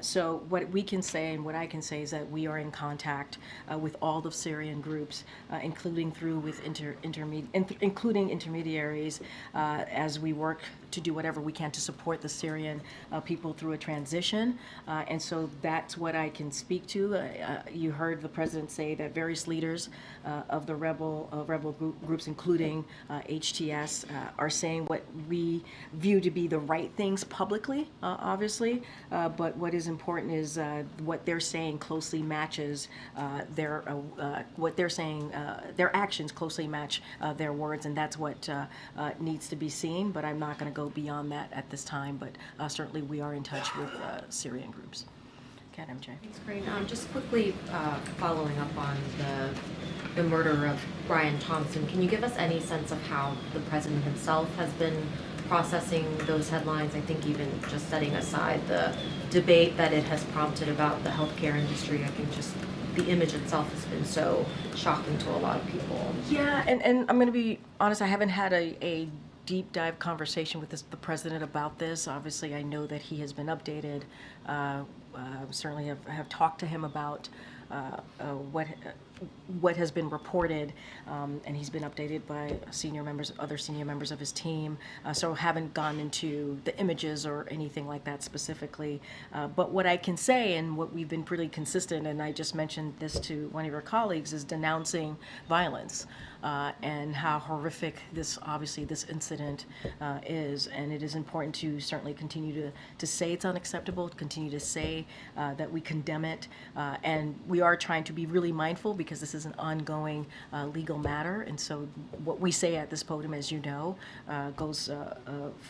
So what we can say and what I can say is that we are in contact with all the Syrian groups, including including intermediaries, as we work to do whatever we can to support the Syrian people through a transition. And so that's what I can speak to. You heard the president say that various leaders of the rebel groups, including HTS, are saying what we view to be the right things publicly, obviously, but what is important is what they're saying closely matches what they're saying, their actions closely match their words, and that's what needs to be seen, but I'm not going to go beyond that at this time, but certainly we are in touch with Syrian groups. Okay, MJ. Thanks, Karine. Just quickly following up on the murder of Brian Thompson, can you give us any sense of how the president himself has been processing those headlines? I think even just setting aside the debate that it has prompted about the healthcare industry, I think just the image itself has been so shocking to a lot of people. Yeah, and I'm going to be honest, I haven't had a deep dive conversation with the president about this. Obviously, I know that he has been updated. Certainly have talked to him about what has been reported, and he's been updated by other senior members of his team. So haven't gone into the images or anything like that specifically. But what I can say, and what we've been pretty consistent, and I just mentioned this to one of your colleagues, is denouncing violence. And how horrific this incident is, and it is important to certainly continue to say it's unacceptable, continue to say that we condemn it, and we are trying to be really mindful because this is an ongoing legal matter, and so what we say at this podium, as you know, goes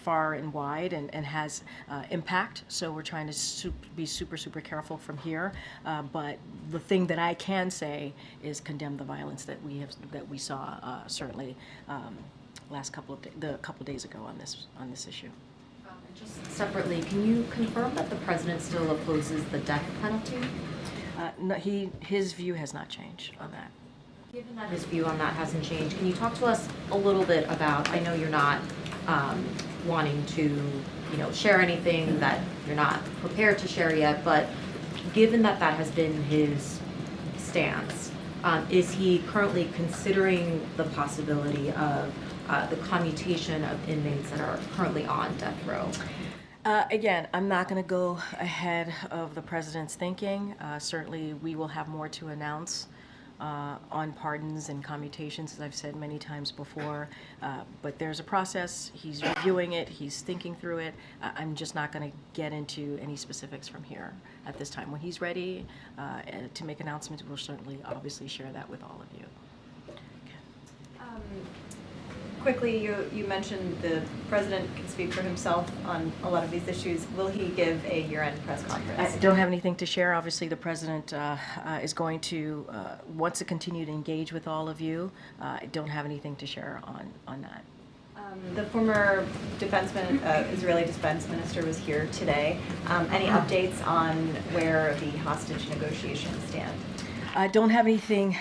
far and wide and has impact, so we're trying to be super careful from here, but the thing that I can say is condemn the violence that we saw certainly last couple days ago on this issue. Just separately, can you confirm that the president still opposes the death penalty? No, his view has not changed on that. Given that his view on that hasn't changed, can you talk to us a little bit about? I know you're not wanting to, share anything that you're not prepared to share yet, but given that has been his stance. Is he currently considering the possibility of the commutation of inmates that are currently on death row? Again, I'm not going to go ahead of the president's thinking. Certainly, we will have more to announce on pardons and commutations, as I've said many times before. But there's a process. He's reviewing it. He's thinking through it. I'm just not going to get into any specifics from here at this time. When he's ready to make announcements, we'll certainly, obviously, share that with all of you. quickly, you mentioned the president can speak for himself on a lot of these issues. Will he give a year-end press conference? I don't have anything to share. Obviously, the president is going to wants to continue to engage with all of you. I don't have anything to share on that. The former Israeli defense minister was here today. Any updates on where the hostage negotiations stand? I don't have anything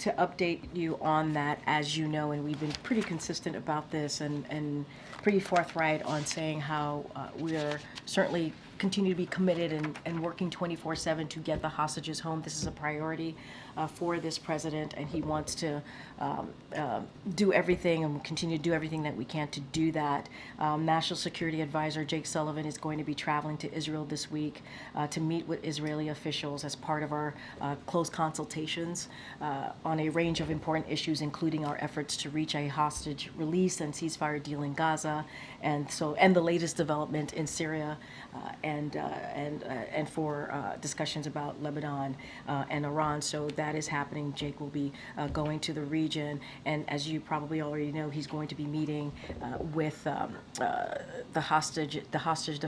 to update you on that, as you know, and we've been pretty consistent about this and pretty forthright on saying how we are certainly continue to be committed and working 24/7 to get the hostages home. This is a priority for this president, and he wants to do everything and continue to do everything that we can to do that. National Security Advisor Jake Sullivan is going to be traveling to Israel this week to meet with Israeli officials as part of our close consultations on a range of important issues, including our efforts to reach a hostage release and ceasefire deal in Gaza, and the latest development in Syria, and for discussions about Lebanon and Iran. So that is happening. Jake will be going to the region, and as you probably already know, he's going to be meeting with the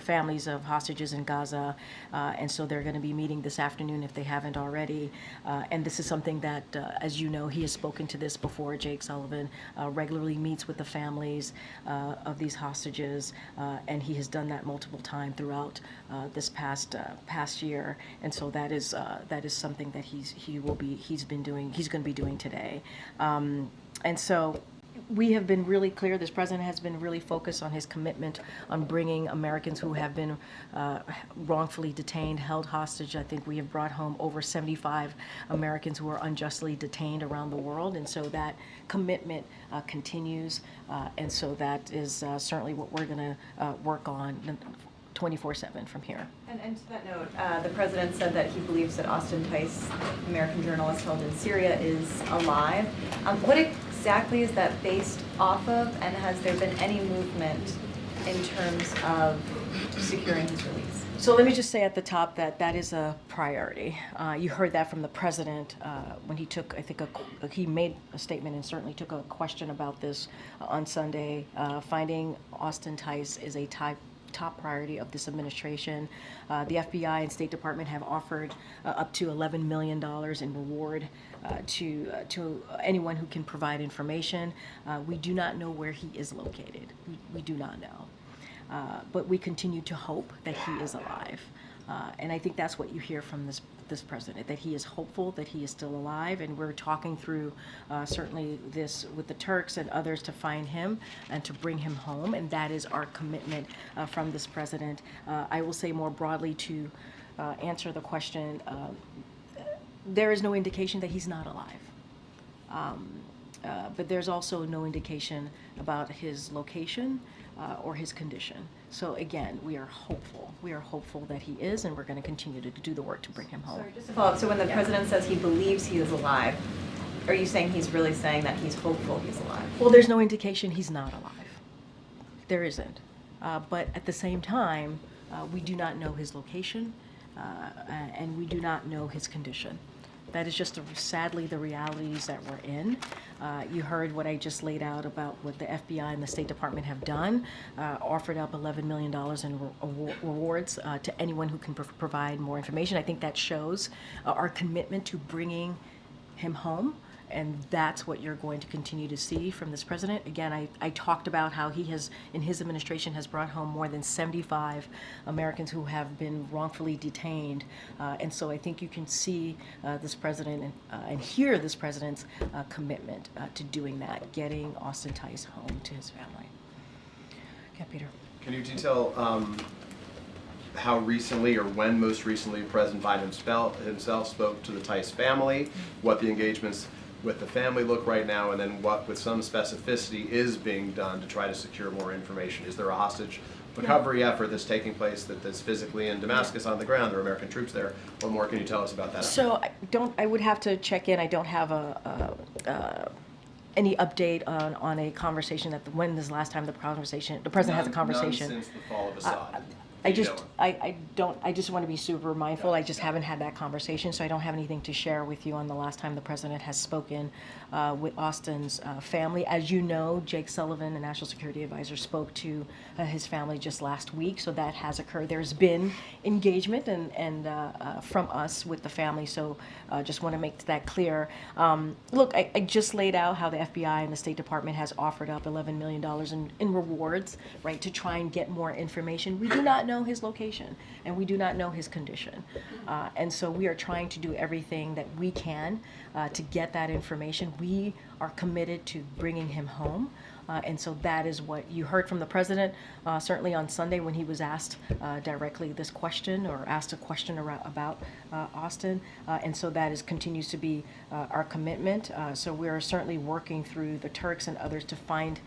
families of hostages in Gaza, and so they're going to be meeting this afternoon if they haven't already. And this is something that, as you know, he has spoken to this before. Jake Sullivan regularly meets with the families of these hostages, and he has done that multiple times throughout this past year. And so that is something that he's going to be doing today. And so we have been really clear. This president has been really focused on his commitment on bringing Americans who have been wrongfully detained, held hostage. I think we have brought home over 75 Americans who are unjustly detained around the world, and so that commitment continues. And so that is certainly what we're going to work on 24/7 from here. And to that note, the president said that he believes that Austin Tice, American journalist held in Syria, is alive. What exactly is that based off of, and has there been any movement in terms of securing his release? So let me just say at the top that that is a priority. You heard that from the president when he took, I think, he made a statement and certainly took a question about this on Sunday. Finding Austin Tice is a top priority of this administration. The FBI and State Department have offered up to $11 million in reward to anyone who can provide information. We do not know where he is located. We do not know. But we continue to hope that he is alive. And I think that's what you hear from this president, that he is hopeful that he is still alive, and we're talking through certainly this with the Turks and others to find him and to bring him home, and that is our commitment from this president. I will say more broadly to answer the question, there is no indication that he's not alive. But there's also no indication about his location or his condition. So again, we are hopeful. We are hopeful that he is, and we're going to continue to do the work to bring him home. Sorry, just to follow up, so when the president says he believes he is alive, are you saying he's really saying that he's hopeful he's alive? Well, there's no indication he's not alive. There isn't. But at the same time, we do not know his location, and we do not know his condition. That is just sadly the realities that we're in. You heard what I just laid out about what the FBI and the State Department have done, offered up $11 million in rewards to anyone who can provide more information. I think that shows our commitment to bringing him home. And that's what you're going to continue to see from this president. Again, I talked about how he has, in his administration, has brought home more than 75 Americans who have been wrongfully detained. And so I think you can see this president and hear this president's commitment to doing that, getting Austin Tice home to his family. Yeah, Peter. Can you detail how recently or when most recently President Biden himself spoke to the Tice family, what the engagements with the family look right now, and then what, with some specificity, is being done to try to secure more information? Is there a hostage recovery effort that's taking place that's physically in Damascus on the ground? There are American troops there. What more can you tell us about that? So I would have to check in. I don't have any update on a conversation when is the last time the president has a conversation. None since the fall of Assad. I just want to be super mindful. I just haven't had that conversation, so I don't have anything to share with you on the last time the president has spoken with Austin's family. As you know, Jake Sullivan, the National Security Advisor, spoke to his family just last week, so that has occurred. There's been engagement and from us with the family, so just want to make that clear. Look, I just laid out how the FBI and the State Department has offered up $11 million in rewards, right, to try and get more information. We do not know his location, and we do not know his condition. And so we are trying to do everything that we can to get that information. We are committed to bringing him home. And so that is what you heard from the president, certainly on Sunday when he was asked directly this question, or asked a question about Austin. And so that continues to be our commitment. So we are certainly working through the Turks and others to find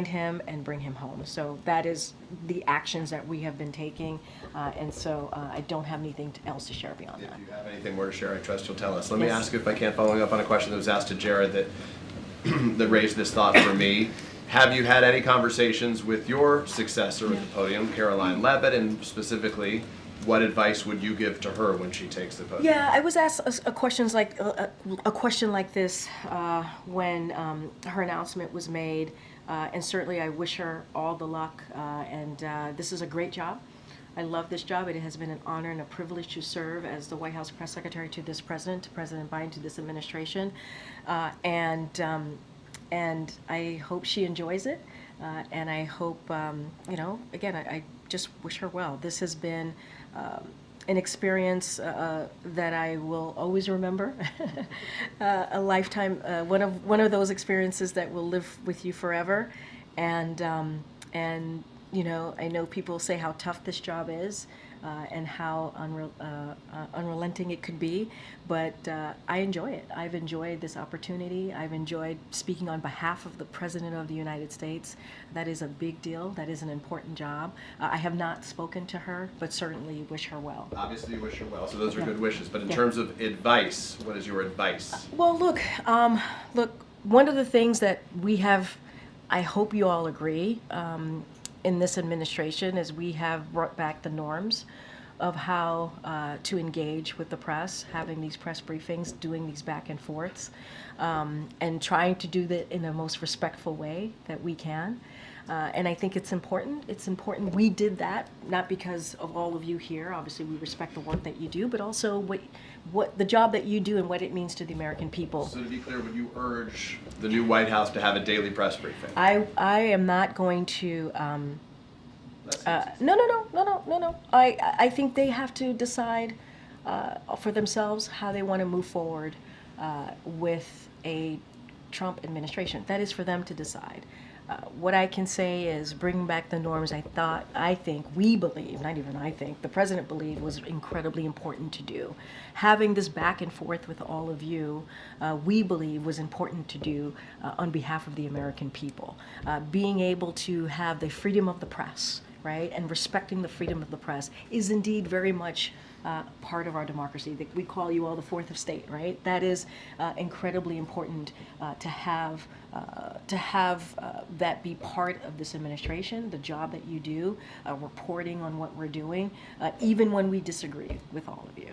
him and bring him home. So that is the actions that we have been taking. And so I don't have anything else to share beyond that. If you have anything more to share, I trust you'll tell us. Let me ask, if I can, following up on a question that was asked to Jared that raised this thought for me. Have you had any conversations with your successor at the podium, Caroline Leavitt, and specifically, what advice would you give to her when she takes the podium? Yeah, I was asked a question like this when her announcement was made, and certainly I wish her all the luck. And this is a great job. I love this job. It has been an honor and a privilege to serve as the White House press secretary to this president, to President Biden, to this administration, and I hope she enjoys it. And I hope, again, I just wish her well. This has been an experience that I will always remember, a lifetime, one of those experiences that will live with you forever, and I know people say how tough this job is and how unrelenting it could be, but I enjoy it. I've enjoyed this opportunity. I've enjoyed speaking on behalf of the President of the United States. That is a big deal. That is an important job. I have not spoken to her, but certainly wish her well. Obviously you wish her well, so those are good wishes. But in terms of advice, what is your advice? Well, look, one of the things that we have, I hope you all agree, in this administration, is we have brought back the norms of how to engage with the press, having these press briefings, doing these back and forths, and trying to do that in the most respectful way that we can. And I think it's important. It's important we did that, not because of all of you here. Obviously, we respect the work that you do, but also what the job that you do and what it means to the American people. So to be clear, would you urge the new White House to have a daily press briefing? I am not going to. No. I think they have to decide for themselves how they want to move forward with a Trump administration. That is for them to decide. What I can say is bring back the norms I think, we believe, not even I think, the president believed was incredibly important to do. Having this back and forth with all of you, we believe was important to do on behalf of the American people. Being able to have the freedom of the press, right, and respecting the freedom of the press is indeed very much part of our democracy. We call you all the fourth estate, right? That is incredibly important to have that be part of this administration, the job that you do, reporting on what we're doing, even when we disagree with all of you.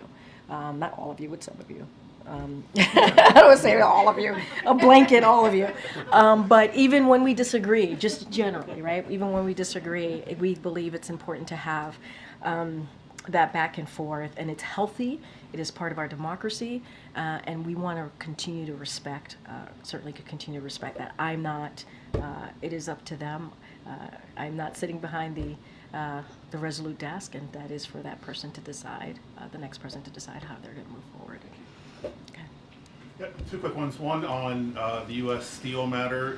Not all of you, with some of you. I don't want to say all of you, a blanket all of you. But even when we disagree, just generally, right? Even when we disagree, we believe it's important to have that back and forth, and it's healthy. It is part of our democracy, and we want to continue to respect, certainly could continue to respect that. I'm not, it is up to them. I'm not sitting behind the resolute desk, and that is for that person to decide, the next person to decide how they're going to move forward. Okay. Yeah, two quick ones. One on the U.S. steel matter.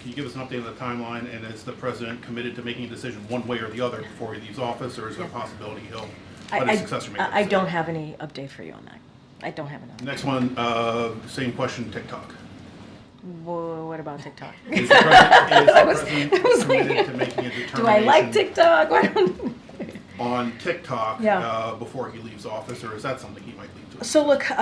Can you give us an update on the timeline, and is the president committed to making a decision one way or the other before he leaves office, or is there a possibility he'll let his successor make that decision? I don't have any update for you on that. I don't have an update. Next one, same question, TikTok. Whoa, what about TikTok? Is the president committed to making a determination? Do I like TikTok? On TikTok before he leaves office, or is that something he might leave to? So look, so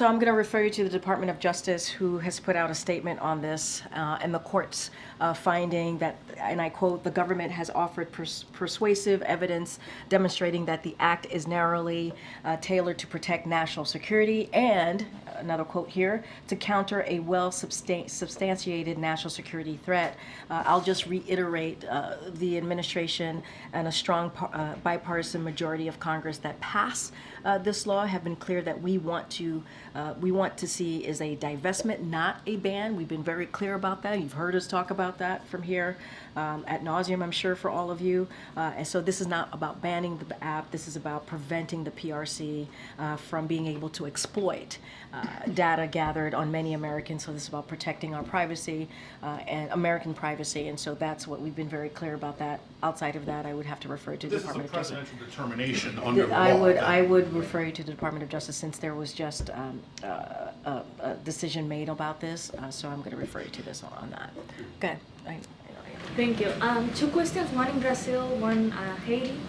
I'm going to refer you to the Department of Justice, who has put out a statement on this, and the courts finding that, and I quote, "The government has offered persuasive evidence demonstrating that the act is narrowly tailored to protect national security and," another quote here, "to counter a well-substantiated national security threat." I'll just reiterate the administration and a strong bipartisan majority of Congress that pass this law have been clear that we want to see is a divestment, not a ban. We've been very clear about that. You've heard us talk about that from here ad nauseum, I'm sure, for all of you. And so this is not about banning the app. This is about preventing the PRC from being able to exploit data gathered on many Americans. So this is about protecting our privacy and American privacy. And so that's what we've been very clear about that. Outside of that, I would have to refer to the Department of Justice. This is a presidential determination under the law. I would refer you to the Department of Justice since there was just a decision made about this. So I'm going to refer you to this on that. Okay. Thank you. Two questions, one in Brazil, one Haiti.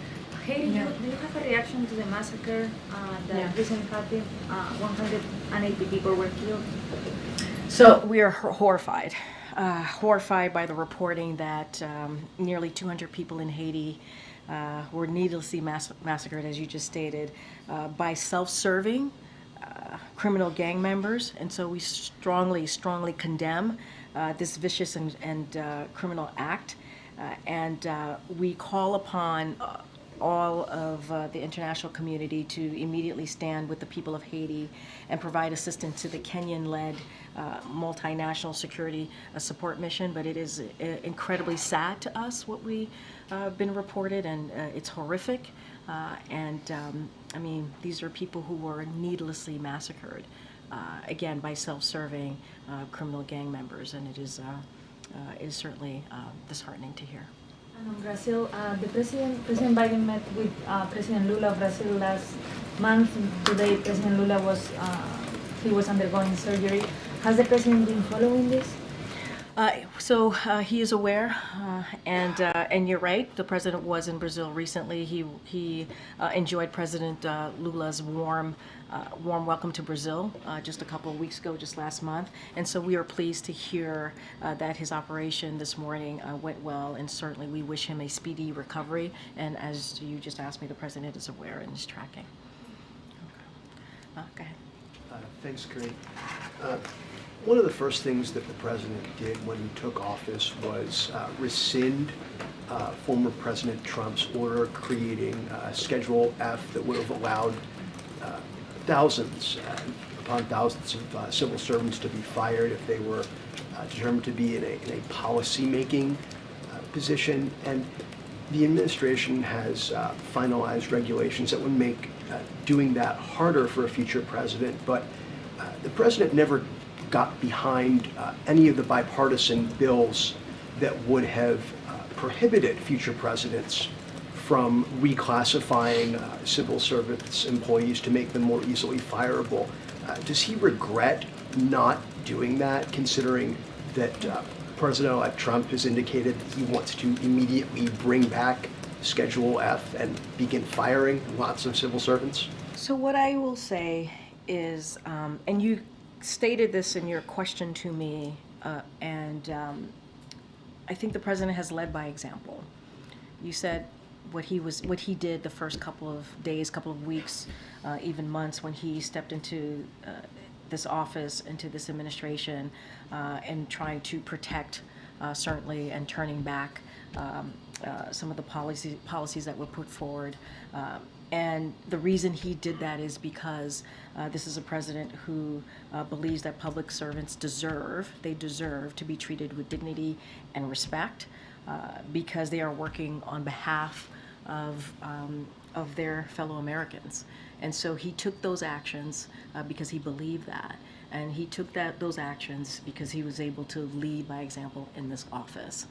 Haiti, Yeah. do you have a reaction to the massacre that Yeah. recently happened? 180 people were killed. So we are horrified. Horrified by the reporting that nearly 200 people in Haiti were needlessly massacred, as you just stated, by self-serving criminal gang members. And so we strongly condemn this vicious and criminal act. And we call upon all of the international community to immediately stand with the people of Haiti and provide assistance to the Kenyan-led multinational security support mission. But it is incredibly sad to us what we been reported, and it's horrific. I mean, these are people who were needlessly massacred, again, by self-serving criminal gang members, and it is certainly disheartening to hear. And on Brazil, President Biden met with President Lula of Brazil last month. Today, President Lula was undergoing surgery. Has the president been following this? So he is aware, and you're right. The president was in Brazil recently. He enjoyed President Lula's warm welcome to Brazil just a couple of weeks ago, just last month. And so we are pleased to hear that his operation this morning went well, and certainly we wish him a speedy recovery. And as you just asked me, the president is aware and is tracking. Go ahead. Thanks, Karine. One of the first things that the president did when he took office was rescind former President Trump's order creating Schedule F that would have allowed thousands upon thousands of civil servants to be fired if they were determined to be in a policy-making position. And the administration has finalized regulations that would make doing that harder for a future president. But the president never got behind any of the bipartisan bills that would have prohibited future presidents from reclassifying civil service employees to make them more easily fireable. Does he regret not doing that, considering that President-elect Trump has indicated that he wants to immediately bring back Schedule F and begin firing lots of civil servants? So what I will say is, and you stated this in your question to me, and I think the president has led by example. You said what he did the first couple of days, couple of weeks, even months when he stepped into this office, into this administration, and trying to protect, certainly, and turning back some of the policies that were put forward. And the reason he did that is because this is a president who believes that public servants deserve to be treated with dignity and respect because they are working on behalf of their fellow Americans. And so he took those actions because he believed that. And he took those actions because he was able to lead by example in this office.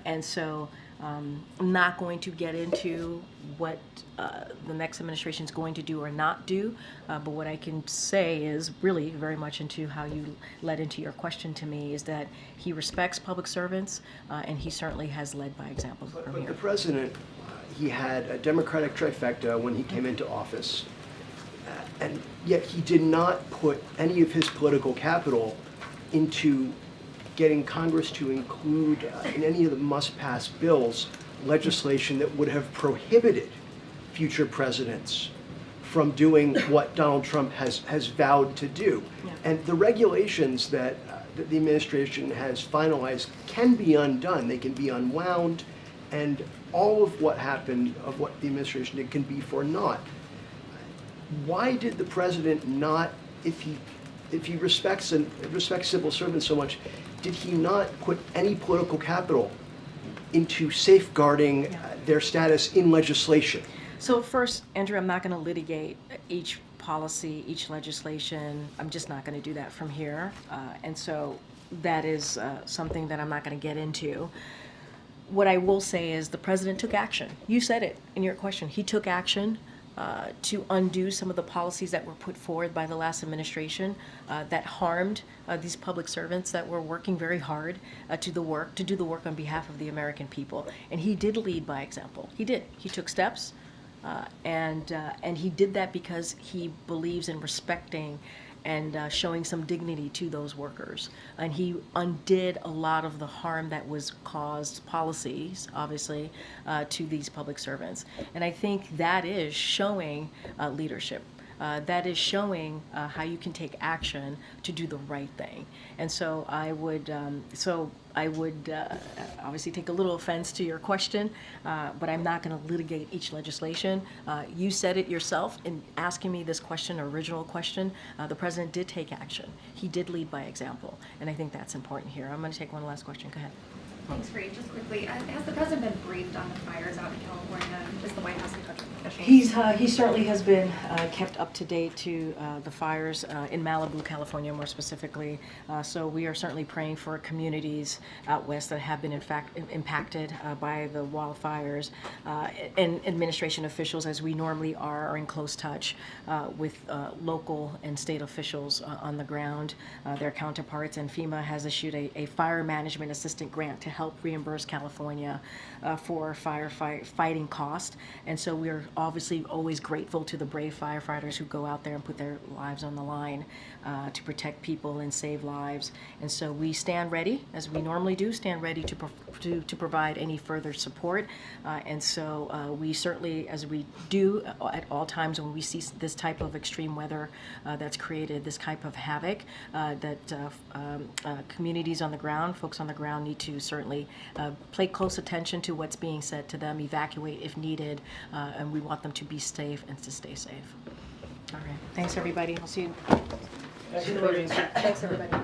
And so I'm not going to get into what the next administration is going to do or not do, but what I can say is really very much into how you led into your question to me is that he respects public servants, and he certainly has led by example. But the president, he had a Democratic trifecta when he came into office, and yet he did not put any of his political capital into getting Congress to include in any of the must-pass bills legislation that would have prohibited future presidents from doing what Donald Trump has vowed to do. Yeah. And the regulations that the administration has finalized can be undone. They can be unwound, and all of what happened, of what the administration did, can be for naught. Why did the president not, if he respects civil servants so much, did he not put any political capital into safeguarding their status in legislation? So first, Andrew, I'm not going to litigate each policy, each legislation. I'm just not going to do that from here. And so that is something that I'm not going to get into. What I will say is the president took action. You said it in your question. He took action to undo some of the policies that were put forward by the last administration that harmed these public servants that were working very hard to do the work on behalf of the American people. And he did lead by example. He did. He took steps, and he did that because he believes in respecting and showing some dignity to those workers. And he undid a lot of the harm that was caused, policies, obviously, to these public servants. And I think that is showing leadership. That is showing how you can take action to do the right thing. And so I would obviously take a little offense to your question, but I'm not going to litigate each legislation. You said it yourself in asking me this question, original question. The president did take action. He did lead by example, and I think that's important here. I'm going to take one last question. Go ahead. Thanks, Karine. Just quickly, has the president been briefed on the fires out in California? Is the White House in touch with officials? He certainly has been kept up to date to the fires in Malibu, California, more specifically. So we are certainly praying for communities out west that have been, in fact, impacted by the wildfires. And administration officials, as we normally are in close touch with local and state officials on the ground, their counterparts. And FEMA has issued a fire management assistant grant to help reimburse California for firefighting cost. And so we're obviously always grateful to the brave firefighters who go out there and put their lives on the line to protect people and save lives. And so we stand ready, as we normally do, stand ready to provide any further support. And so we certainly, as we do at all times when we see this type of extreme weather that's created this type of havoc, that communities on the ground, folks on the ground need to certainly pay close attention to what's being said to them, evacuate if needed, and we want them to be safe and to stay safe. All right. Thanks, everybody. I'll see you. Thanks, everybody.